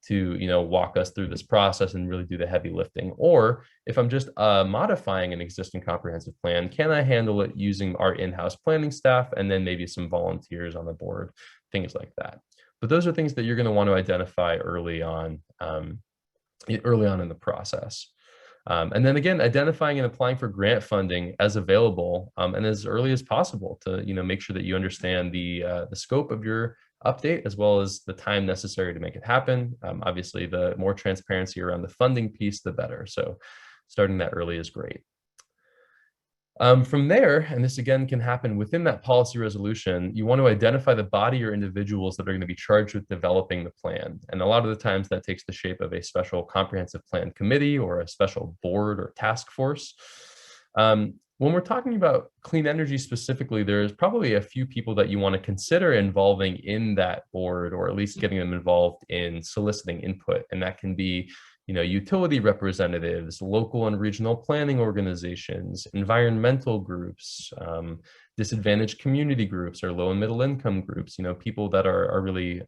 to, walk us through this process and really do the heavy lifting? Or if I'm just modifying an existing comprehensive plan, can I handle it using our in-house planning staff and then maybe some volunteers on the board, things like that? But those are things that you're going to want to identify early on in the process. And then again, identifying and applying for grant funding as available and as early as possible to make sure that you understand the scope of your update as well as the time necessary to make it happen. Obviously, the more transparency around the funding piece, the better. So starting that early is great. From there, and this again can happen within that policy resolution, you want to identify the body or individuals that are going to be charged with developing the plan. And a lot of the times that takes the shape of a special comprehensive plan committee or a special board or task force. When we're talking about clean energy specifically, there's probably a few people that you want to consider involving in that board, or at least getting them involved in soliciting input. And that can be utility representatives, local and regional planning organizations, environmental groups, disadvantaged community groups, or low and middle income groups, people that are really,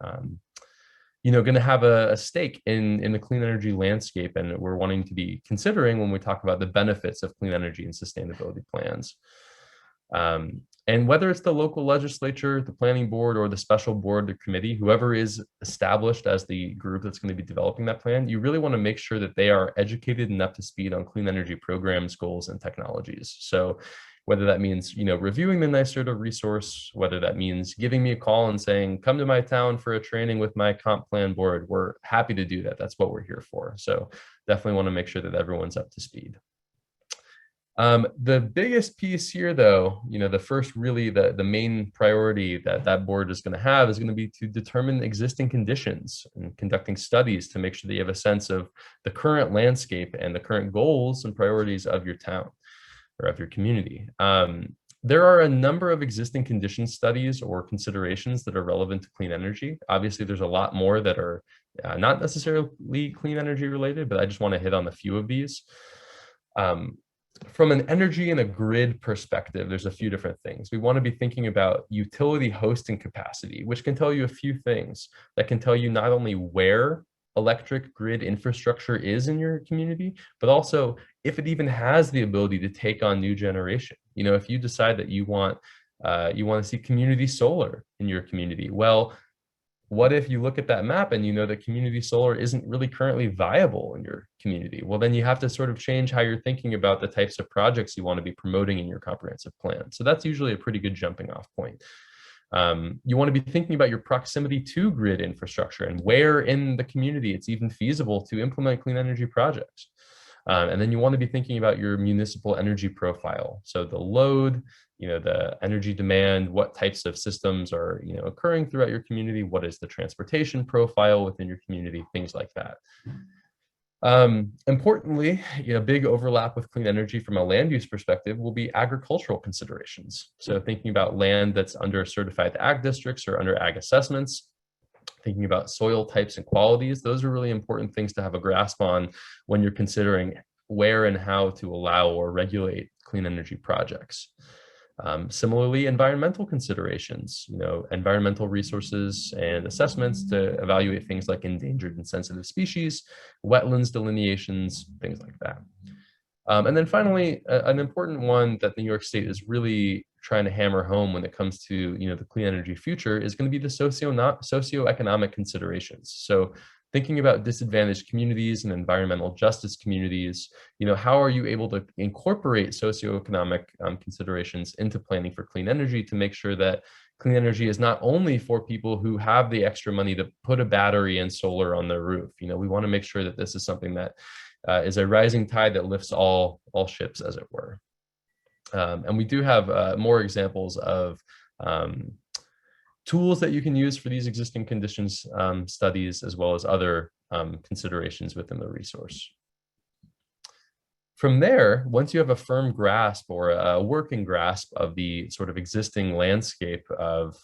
going to have a stake in the clean energy landscape. And we're wanting to be considering when we talk about the benefits of clean energy and sustainability plans. And whether it's the local legislature, the planning board, or the special board or committee, whoever is established as the group that's going to be developing that plan, you really want to make sure that they are educated and up to speed on clean energy programs, goals, and technologies. So whether that means, reviewing the NYSERDA resource, whether that means giving me a call and saying, come to my town for a training with my comp plan board, we're happy to do that. That's what we're here for. So definitely want to make sure that everyone's up to speed. The biggest piece here, though, the first really the main priority that board is going to have is going to be to determine existing conditions and conducting studies to make sure that you have a sense of the current landscape and the current goals and priorities of your town or of your community. There are a number of existing condition studies or considerations that are relevant to clean energy. Obviously, there's a lot more that are not necessarily clean energy related, but I just want to hit on a few of these. From an energy and a grid perspective, there's a few different things. We want to be thinking about utility hosting capacity, which can tell you a few things. That can tell you not only where electric grid infrastructure is in your community, but also if it even has the ability to take on new generation. If you decide that you want to see community solar in your community, well, what if you look at that map and that community solar isn't really currently viable in your community? Well, then you have to sort of change how you're thinking about the types of projects you want to be promoting in your comprehensive plan. So that's usually a pretty good jumping off point. You want to be thinking about your proximity to grid infrastructure and where in the community it's even feasible to implement clean energy projects. And then you want to be thinking about your municipal energy profile. So the load, the energy demand, what types of systems are, occurring throughout your community, what is the transportation profile within your community, things like that. Importantly, a big overlap with clean energy from a land use perspective will be agricultural considerations. So thinking about land that's under certified ag districts or under ag assessments, thinking about soil types and qualities, those are really important things to have a grasp on when you're considering where and how to allow or regulate clean energy projects. Similarly, environmental considerations, environmental resources and assessments to evaluate things like endangered and sensitive species, wetlands delineations, things like that. And then finally, an important one that New York State is really trying to hammer home when it comes to the clean energy future is going to be the socioeconomic considerations. So thinking about disadvantaged communities and environmental justice communities, how are you able to incorporate socioeconomic considerations into planning for clean energy to make sure that clean energy is not only for people who have the extra money to put a battery and solar on their roof. We want to make sure that this is something that is a rising tide that lifts all ships, as it were. And we do have more examples of tools that you can use for these existing conditions studies, as well as other considerations within the resource. From there, once you have a firm grasp or a working grasp of the sort of existing landscape of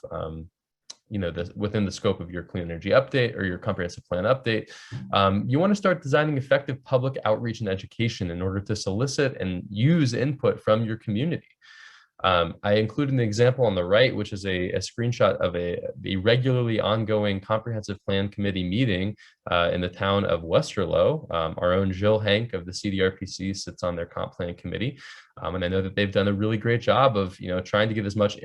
within the scope of your clean energy update or your comprehensive plan update, you want to start designing effective public outreach and education in order to solicit and use input from your community. I included an example on the right, which is a screenshot of a regularly ongoing comprehensive plan committee meeting in the town of Westerlo. Our own Jill Hank of the CDRPC sits on their comp plan committee. And I know that they've done a really great job of, trying to get as much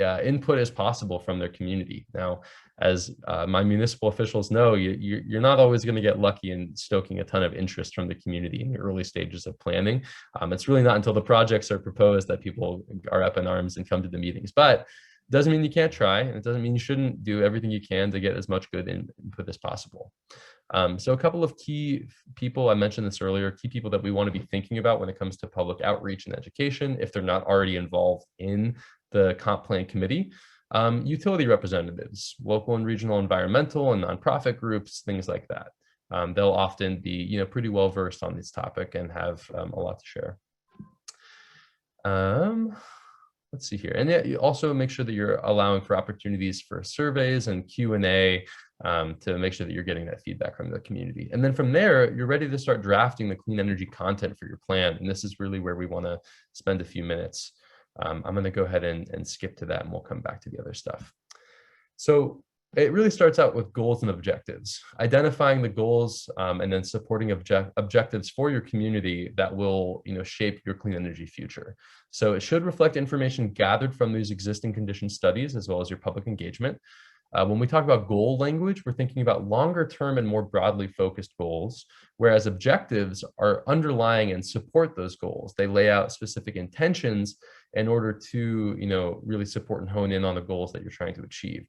input as possible from their community. Now, as my municipal officials know, you're not always going to get lucky in stoking a ton of interest from the community in the early stages of planning. It's really not until the projects are proposed that people are up in arms and come to the meetings. But it doesn't mean you can't try, and it doesn't mean you shouldn't do everything you can to get as much good input as possible. So a couple of key people, I mentioned this earlier, key people that we want to be thinking about when it comes to public outreach and education, if they're not already involved in the comp plan committee. Utility representatives, local and regional environmental and nonprofit groups, things like that. They'll often be, pretty well versed on this topic and have a lot to share. Let's see here. And yeah, you also make sure that you're allowing for opportunities for surveys and Q&A to make sure that you're getting that feedback from the community. And then from there, you're ready to start drafting the clean energy content for your plan. And this is really where we want to spend a few minutes. I'm going to go ahead and skip to that, and we'll come back to the other stuff. So it really starts out with goals and objectives, identifying the goals and then supporting objectives for your community that will shape your clean energy future. So it should reflect information gathered from these existing condition studies as well as your public engagement. When we talk about goal language, we're thinking about longer term and more broadly focused goals, whereas objectives are underlying and support those goals. They lay out specific intentions in order to really support and hone in on the goals that you're trying to achieve.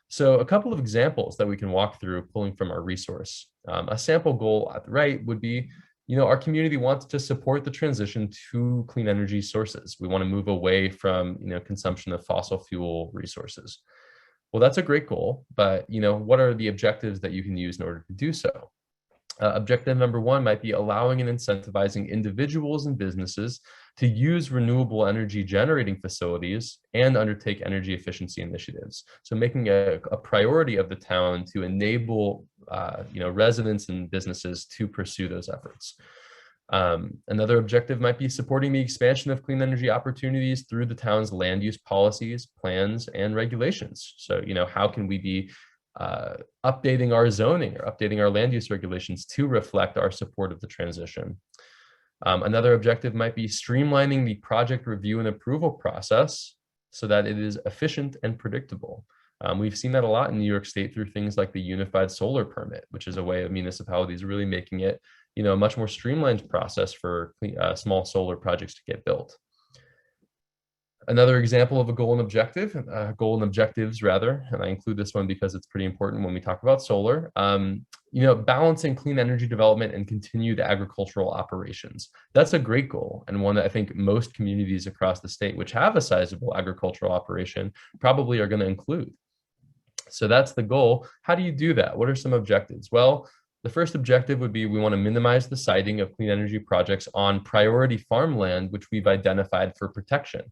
So a couple of examples that we can walk through pulling from our resource. A sample goal at the right would be, our community wants to support the transition to clean energy sources. We want to move away from, consumption of fossil fuel resources. Well, that's a great goal, but, what are the objectives that you can use in order to do so? Objective number one might be allowing and incentivizing individuals and businesses to use renewable energy generating facilities and undertake energy efficiency initiatives. So making a priority of the town to enable residents and businesses to pursue those efforts. Another objective might be supporting the expansion of clean energy opportunities through the town's land use policies, plans, and regulations. So, how can we be updating our zoning or updating our land use regulations to reflect our support of the transition? Another objective might be streamlining the project review and approval process so that it is efficient and predictable. We've seen that a lot in New York State through things like the Unified Solar Permit, which is a way of municipalities really making it, a much more streamlined process for small solar projects to get built. Another example of a goal and objectives rather, and I include this one because it's pretty important when we talk about solar, balancing clean energy development and continued agricultural operations. That's a great goal, and one that I think most communities across the state which have a sizable agricultural operation probably are going to include. So that's the goal. How do you do that? What are some objectives? Well, the first objective would be we want to minimize the siting of clean energy projects on priority farmland, which we've identified for protection.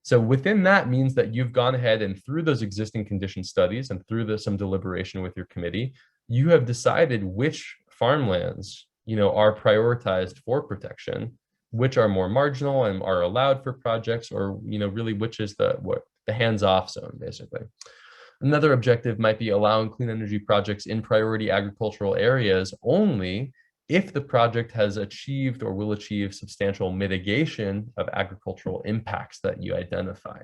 So within that means that you've gone ahead and through those existing condition studies and through some deliberation with your committee, you have decided which farmlands, are prioritized for protection, which are more marginal and are allowed for projects, or, really which is the hands-off zone, basically. Another objective might be allowing clean energy projects in priority agricultural areas only if the project has achieved or will achieve substantial mitigation of agricultural impacts that you identify.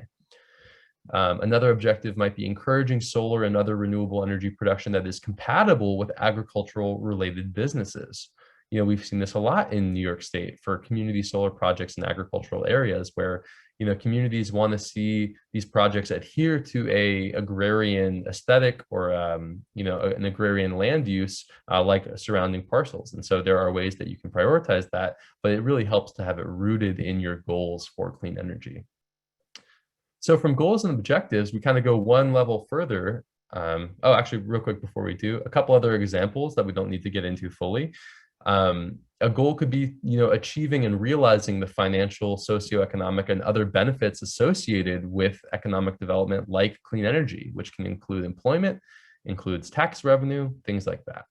Another objective might be encouraging solar and other renewable energy production that is compatible with agricultural related businesses. We've seen this a lot in New York State for community solar projects in agricultural areas where communities want to see these projects adhere to a agrarian aesthetic or an agrarian land use like surrounding parcels. And so there are ways that you can prioritize that, but it really helps to have it rooted in your goals for clean energy. So from goals and objectives, we kind of go one level further. Actually, real quick before we do, a couple other examples that we don't need to get into fully. A goal could be, achieving and realizing the financial, socioeconomic, and other benefits associated with economic development like clean energy, which can include employment, includes tax revenue, things like that.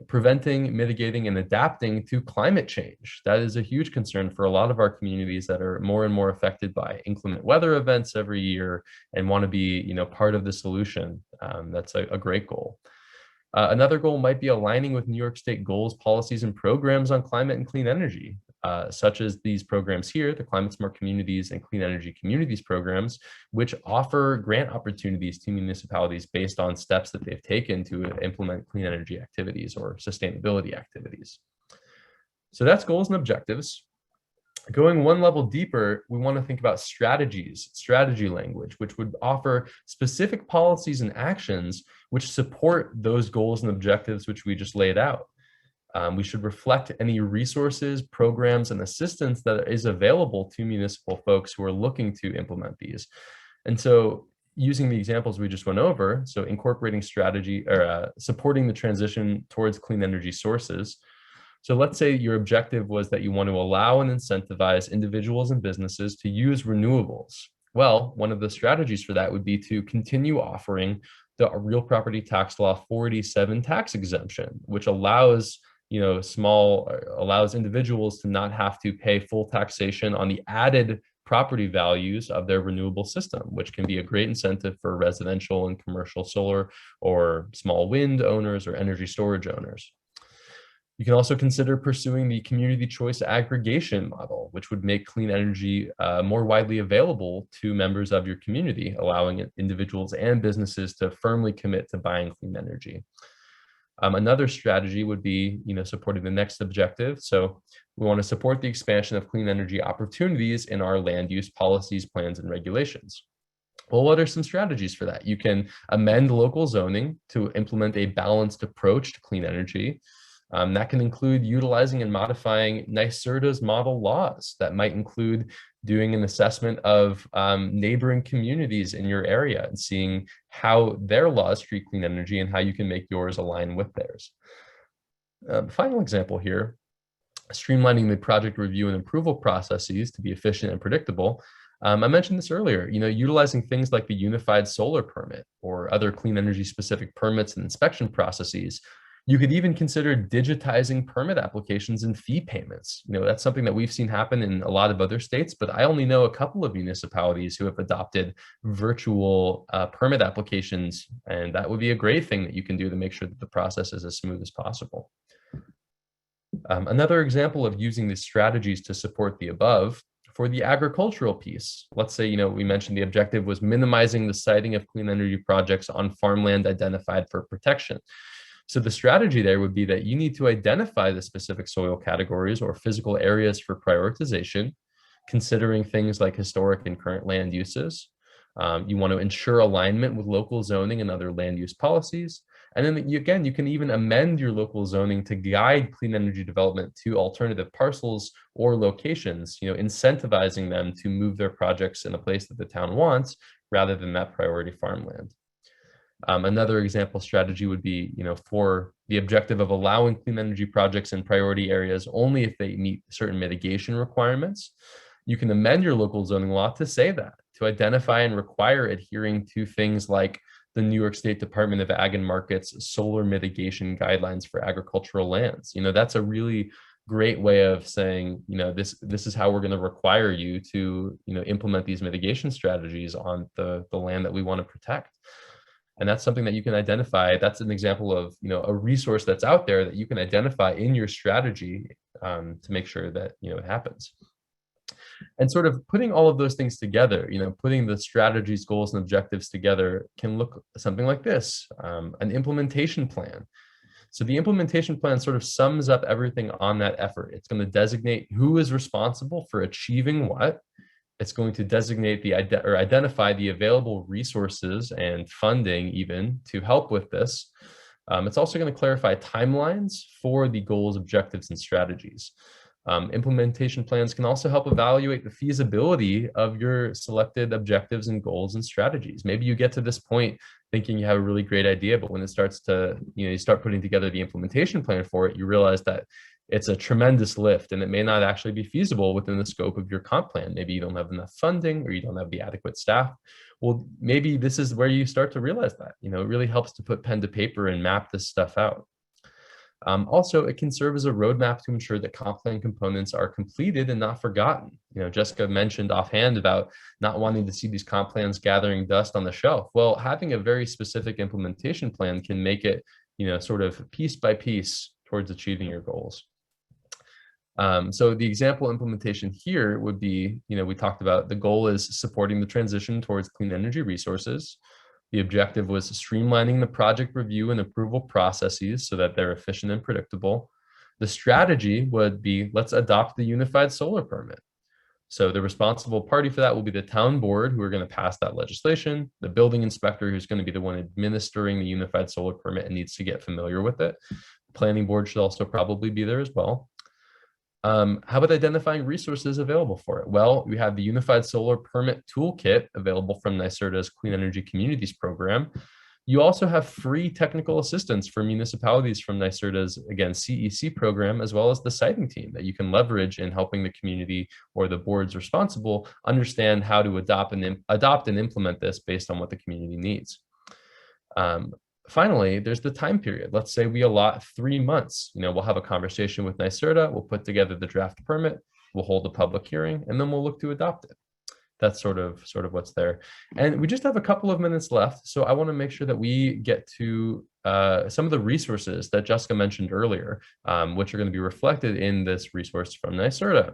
Preventing, mitigating, and adapting to climate change. That is a huge concern for a lot of our communities that are more and more affected by inclement weather events every year and want to be, part of the solution. That's a great goal. Another goal might be aligning with New York State goals, policies, and programs on climate and clean energy. such as these programs here, the Climate Smart Communities and Clean Energy Communities programs, which offer grant opportunities to municipalities based on steps that they've taken to implement clean energy activities or sustainability activities. So that's goals and objectives. Going one level deeper, we want to think about strategies, strategy language, which would offer specific policies and actions which support those goals and objectives which we just laid out. We should reflect any resources, programs, and assistance that is available to municipal folks who are looking to implement these. And so using the examples we just went over, so incorporating strategy or supporting the transition towards clean energy sources. So let's say your objective was that you want to allow and incentivize individuals and businesses to use renewables. Well, one of the strategies for that would be to continue offering the real property tax law 487 tax exemption, which allows allows individuals to not have to pay full taxation on the added property values of their renewable system, which can be a great incentive for residential and commercial solar or small wind owners or energy storage owners. You can also consider pursuing the community choice aggregation model, which would make clean energy more widely available to members of your community, allowing individuals and businesses to firmly commit to buying clean energy. Another strategy would be, supporting the next objective. So we want to support the expansion of clean energy opportunities in our land use policies, plans, and regulations. Well, what are some strategies for that? You can amend local zoning to implement a balanced approach to clean energy. That can include utilizing and modifying NYSERDA's model laws. That might include doing an assessment of neighboring communities in your area and seeing how their laws treat clean energy and how you can make yours align with theirs. Final example here, streamlining the project review and approval processes to be efficient and predictable. I mentioned this earlier, utilizing things like the unified solar permit or other clean energy specific permits and inspection processes. You could even consider digitizing permit applications and fee payments. That's something that we've seen happen in a lot of other states, but I only know a couple of municipalities who have adopted virtual permit applications, and that would be a great thing that you can do to make sure that the process is as smooth as possible. Another example of using these strategies to support the above, for the agricultural piece, let's say, we mentioned the objective was minimizing the siting of clean energy projects on farmland identified for protection. So the strategy there would be that you need to identify the specific soil categories or physical areas for prioritization, considering things like historic and current land uses. You want to ensure alignment with local zoning and other land use policies. And then you can even amend your local zoning to guide clean energy development to alternative parcels or locations, incentivizing them to move their projects in a place that the town wants rather than that priority farmland. Another example strategy would be, for the objective of allowing clean energy projects in priority areas only if they meet certain mitigation requirements. You can amend your local zoning law to say that, to identify and require adhering to things like the New York State Department of Ag and Markets solar mitigation guidelines for agricultural lands. That's a really great way of saying, this is how we're going to require you to, implement these mitigation strategies on the land that we want to protect. And that's something that you can identify. That's an example of, a resource that's out there that you can identify in your strategy to make sure that, it happens. And sort of putting all of those things together, putting the strategies, goals, and objectives together can look something like this, an implementation plan. So the implementation plan sort of sums up everything on that effort. It's going to designate who is responsible for achieving what. It's going to designate or identify the available resources and funding even to help with this. It's also going to clarify timelines for the goals, objectives, and strategies. Implementation plans can also help evaluate the feasibility of your selected objectives and goals and strategies. Maybe you get to this point thinking you have a really great idea, but when it starts to, you start putting together the implementation plan for it, you realize that it's a tremendous lift and it may not actually be feasible within the scope of your comp plan. Maybe you don't have enough funding or you don't have the adequate staff. Well, maybe this is where you start to realize that, it really helps to put pen to paper and map this stuff out. Also, it can serve as a roadmap to ensure that comp plan components are completed and not forgotten. Jessica mentioned offhand about not wanting to see these comp plans gathering dust on the shelf. Well, having a very specific implementation plan can make it, sort of piece by piece towards achieving your goals. So the example implementation here would be, we talked about the goal is supporting the transition towards clean energy resources. The objective was streamlining the project review and approval processes so that they're efficient and predictable. The strategy would be, let's adopt the unified solar permit. So the responsible party for that will be the town board, who are going to pass that legislation, the building inspector, who's going to be the one administering the unified solar permit and needs to get familiar with it. The planning board should also probably be there as well. How about identifying resources available for it? Well, we have the Unified Solar Permit Toolkit available from NYSERDA's Clean Energy Communities program. You also have free technical assistance for municipalities from NYSERDA's, again, CEC program, as well as the siting team that you can leverage in helping the community or the boards responsible understand how to adopt and implement this based on what the community needs. Finally, there's the time period. Let's say we allot 3 months. We'll have a conversation with NYSERDA, we'll put together the draft permit, we'll hold a public hearing, and then we'll look to adopt it. That's sort of what's there. And we just have a couple of minutes left, so I want to make sure that we get to some of the resources that Jessica mentioned earlier, which are going to be reflected in this resource from NYSERDA.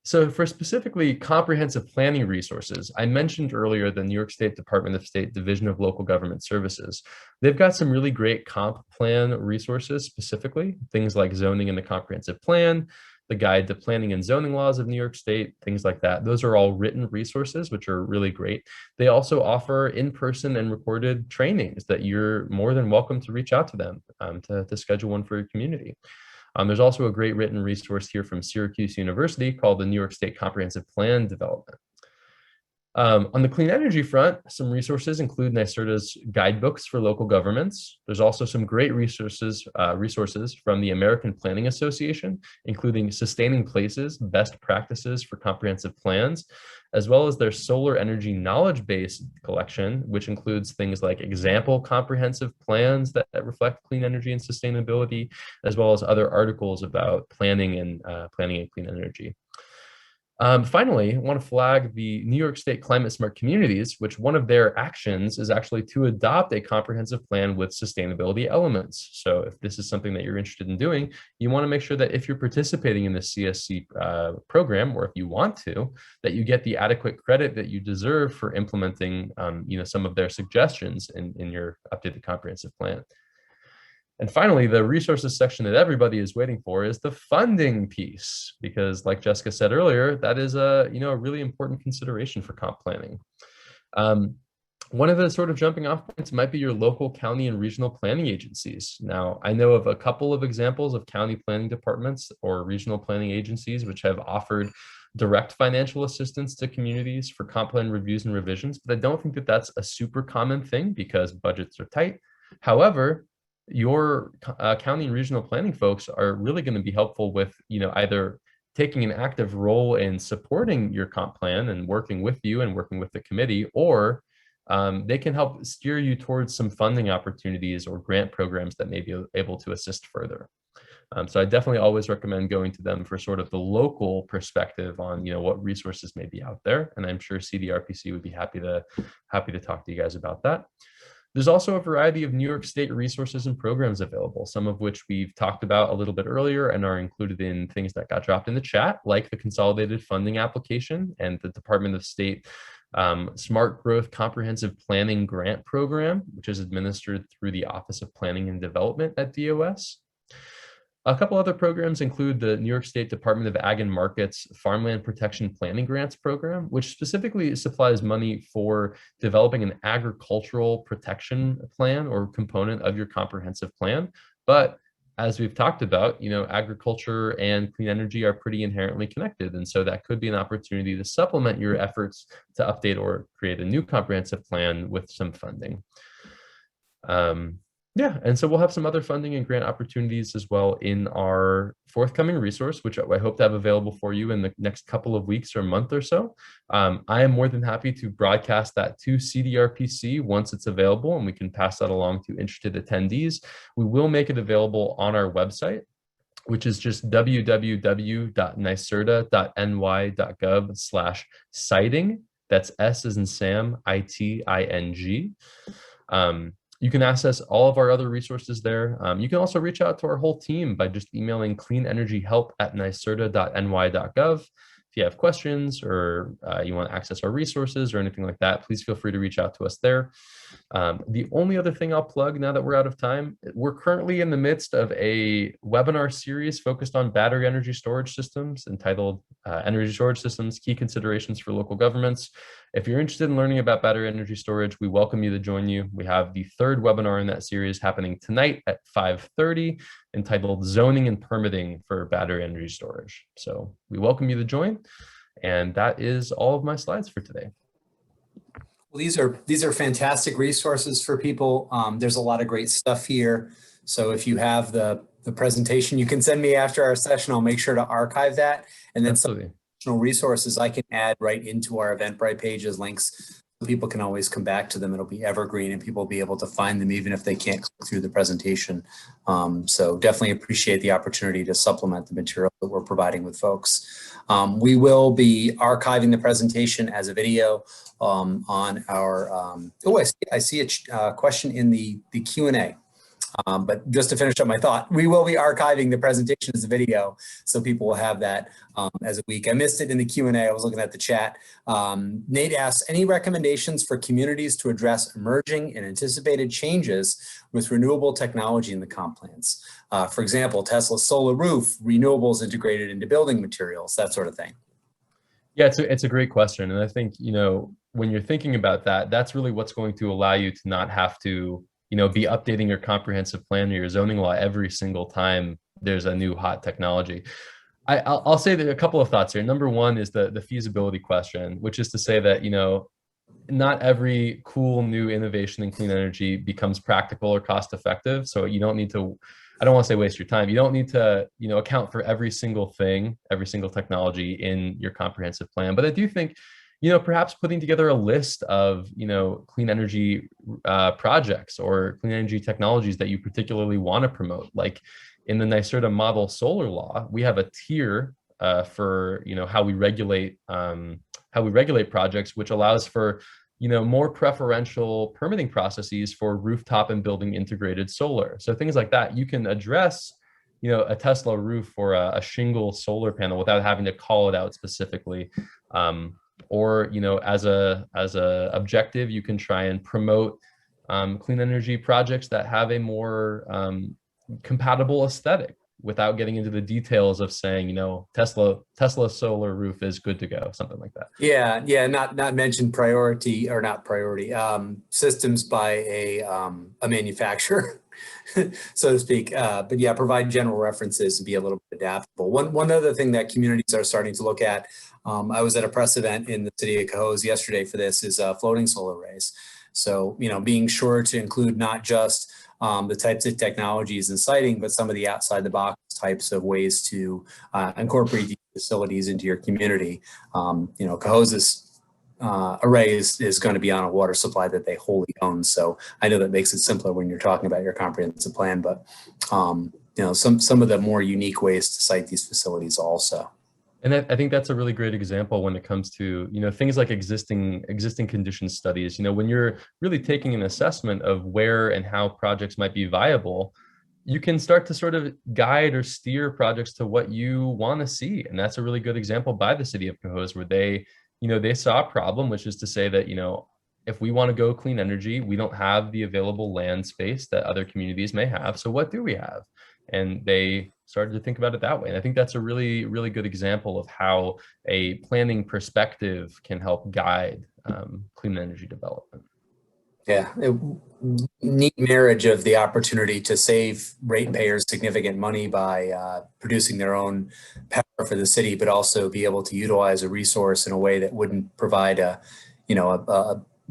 So for specifically comprehensive planning resources, I mentioned earlier the New York State Department of State Division of Local Government Services. They've got some really great comp plan resources, specifically things like zoning and the comprehensive plan, the guide to planning and zoning laws of New York State, things like that. Those are all written resources, which are really great. They also offer in-person and recorded trainings that you're more than welcome to reach out to them to schedule one for your community. There's also a great written resource here from Syracuse University called the New York State Comprehensive Plan Development. On the clean energy front, some resources include NYSERDA's guidebooks for local governments. There's also some great resources from the American Planning Association, including Sustaining Places, Best Practices for Comprehensive Plans, as well as their solar energy knowledge base collection, which includes things like example comprehensive plans that reflect clean energy and sustainability, as well as other articles about planning and clean energy. Finally, I want to flag the New York State Climate Smart Communities, which one of their actions is actually to adopt a comprehensive plan with sustainability elements. So if this is something that you're interested in doing, you want to make sure that if you're participating in the CSC program, or if you want to, that you get the adequate credit that you deserve for implementing some of their suggestions in your updated comprehensive plan. And finally, the resources section that everybody is waiting for is the funding piece, because like Jessica said earlier, that is a really important consideration for comp planning. One of the sort of jumping off points might be your local county and regional planning agencies. Now, I know of a couple of examples of county planning departments or regional planning agencies which have offered direct financial assistance to communities for comp plan reviews and revisions, but I don't think that that's a super common thing because budgets are tight. However, your county and regional planning folks are really going to be helpful with, either taking an active role in supporting your comp plan and working with you and working with the committee, or they can help steer you towards some funding opportunities or grant programs that may be able to assist further. So I definitely always recommend going to them for sort of the local perspective on, what resources may be out there. And I'm sure CDRPC would be happy to talk to you guys about that. There's also a variety of New York State resources and programs available, some of which we've talked about a little bit earlier and are included in things that got dropped in the chat, like the Consolidated Funding Application and the Department of State Smart Growth Comprehensive Planning Grant Program, which is administered through the Office of Planning and Development at DOS. A couple other programs include the New York State Department of Ag and Markets Farmland Protection Planning Grants Program, which specifically supplies money for developing an agricultural protection plan or component of your comprehensive plan. But as we've talked about, agriculture and clean energy are pretty inherently connected. And so that could be an opportunity to supplement your efforts to update or create a new comprehensive plan with some funding. Yeah, and so we'll have some other funding and grant opportunities as well in our forthcoming resource, which I hope to have available for you in the next couple of weeks or month or so. I am more than happy to broadcast that to CDRPC once it's available, and we can pass that along to interested attendees. We will make it available on our website, which is just www.nyserda.ny.gov/siting. That's S as in Sam, ITING. You can access all of our other resources there. You can also reach out to our whole team by just emailing cleanenergyhelp@nyserda.ny.gov. If you have questions or you want to access our resources or anything like that, please feel free to reach out to us there. The only other thing I'll plug now that we're out of time, we're currently in the midst of a webinar series focused on battery energy storage systems entitled Energy Storage Systems, Key Considerations for Local Governments. If you're interested in learning about battery energy storage, we welcome you to join you. We have the third webinar in that series happening tonight at 5:30, entitled Zoning and Permitting for Battery Energy Storage. So we welcome you to join. And that is all of my slides for today. Well, these are fantastic resources for people. There's a lot of great stuff here. So if you have the presentation, you can send me after our session. I'll make sure to archive that. And then Absolutely. some additional resources I can add right into our Eventbrite pages, links. People can always come back to them. It'll be evergreen and people will be able to find them even if they can't click through the presentation. So definitely appreciate the opportunity to supplement the material that we're providing with folks. We will be archiving the presentation as a video on our, I see a question in the Q&A. But just to finish up my thought, we will be archiving the presentation as a video, so people will have that as a week. I missed it in the Q&A. I was looking at the chat. Nate asks, any recommendations for communities to address emerging and anticipated changes with renewable technology in the comp plans? For example, Tesla's solar roof, renewables integrated into building materials, that sort of thing. Yeah, it's a great question. And I think, when you're thinking about that, that's really what's going to allow you to not have to be updating your comprehensive plan or your zoning law every single time there's a new hot technology. I'll say that a couple of thoughts here. Number one is the feasibility question, which is to say that, not every cool new innovation in clean energy becomes practical or cost effective. So you don't need to, I don't want to say waste your time. You don't need to, account for every single thing, every single technology in your comprehensive plan. But I do think, perhaps putting together a list of, clean energy projects or clean energy technologies that you particularly want to promote. Like in the NYSERDA model solar law, we have a tier for, how we regulate projects, which allows for, more preferential permitting processes for rooftop and building integrated solar. So things like that, you can address, a Tesla roof or a shingle solar panel without having to call it out specifically. Or, as a objective, you can try and promote clean energy projects that have a more compatible aesthetic without getting into the details of saying, Tesla solar roof is good to go, something like that. Yeah, not mentioned priority or not priority systems by a manufacturer, so to speak. But yeah, provide general references and be a little bit adaptable. One other thing that communities are starting to look at, I was at a press event in the city of Cohoes yesterday for this, is floating solar arrays. So, being sure to include not just the types of technologies and siting, but some of the outside the box types of ways to incorporate these facilities into your community. Cohoes' array is going to be on a water supply that they wholly own. So I know that makes it simpler when you're talking about your comprehensive plan, but some of the more unique ways to site these facilities also. And I think that's a really great example when it comes to, things like existing condition studies. When you're really taking an assessment of where and how projects might be viable, you can start to sort of guide or steer projects to what you want to see. And that's a really good example by the city of Cohoes, where they saw a problem, which is to say that, if we want to go clean energy, we don't have the available land space that other communities may have. So what do we have? And they started to think about it that way. And I think that's a really, really good example of how a planning perspective can help guide clean energy development. Yeah, neat marriage of the opportunity to save ratepayers significant money by producing their own power for the city, but also be able to utilize a resource in a way that wouldn't provide a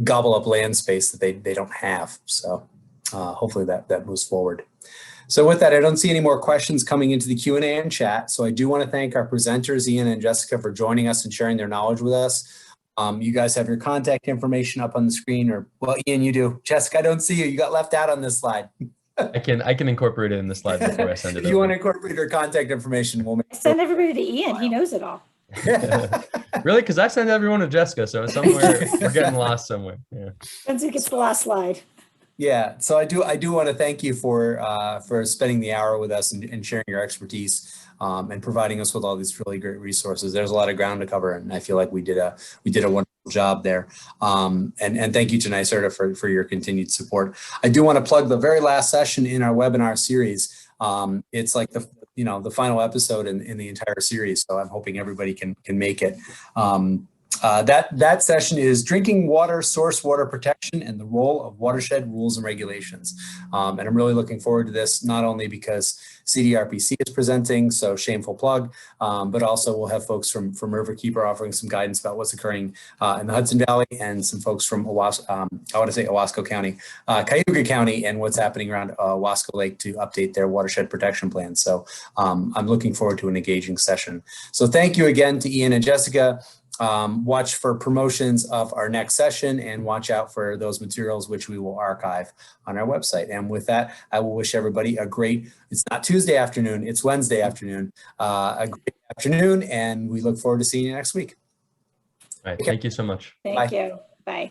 gobble up land space that they don't have. So hopefully that moves forward. So with that, I don't see any more questions coming into the Q&A and chat. So I do want to thank our presenters, Ian and Jessica, for joining us and sharing their knowledge with us. You guys have your contact information up on the screen, or well, Ian, you do. Jessica, I don't see you. You got left out on this slide. I can incorporate it in the slide before I send it. If you want to incorporate your contact information, we'll send everybody to Ian. He knows it all. Really? Because I send everyone to Jessica, so somewhere we're getting lost somewhere. Yeah. Depends who gets the last slide. Yeah, so I do want to thank you for spending the hour with us and sharing your expertise and providing us with all these really great resources. There's a lot of ground to cover, and I feel like we did a wonderful job there. And thank you to NYSERDA for your continued support. I do want to plug the very last session in our webinar series. It's like the final episode in the entire series, so I'm hoping everybody can make it. That session is drinking water, source water protection, and the role of watershed rules and regulations. And I'm really looking forward to this, not only because CDRPC is presenting, so shameful plug, but also we'll have folks from Riverkeeper offering some guidance about what's occurring in the Hudson Valley, and some folks from Owasco County, Cayuga County, and what's happening around Owasco Lake to update their watershed protection plan. So I'm looking forward to an engaging session. So thank you again to Ian and Jessica. Watch for promotions of our next session, and watch out for those materials which we will archive on our website. And with that, I will wish everybody a great, it's not Tuesday afternoon, it's Wednesday afternoon, a great afternoon, and we look forward to seeing you next week. All right, thank you so much. Thank you. Bye.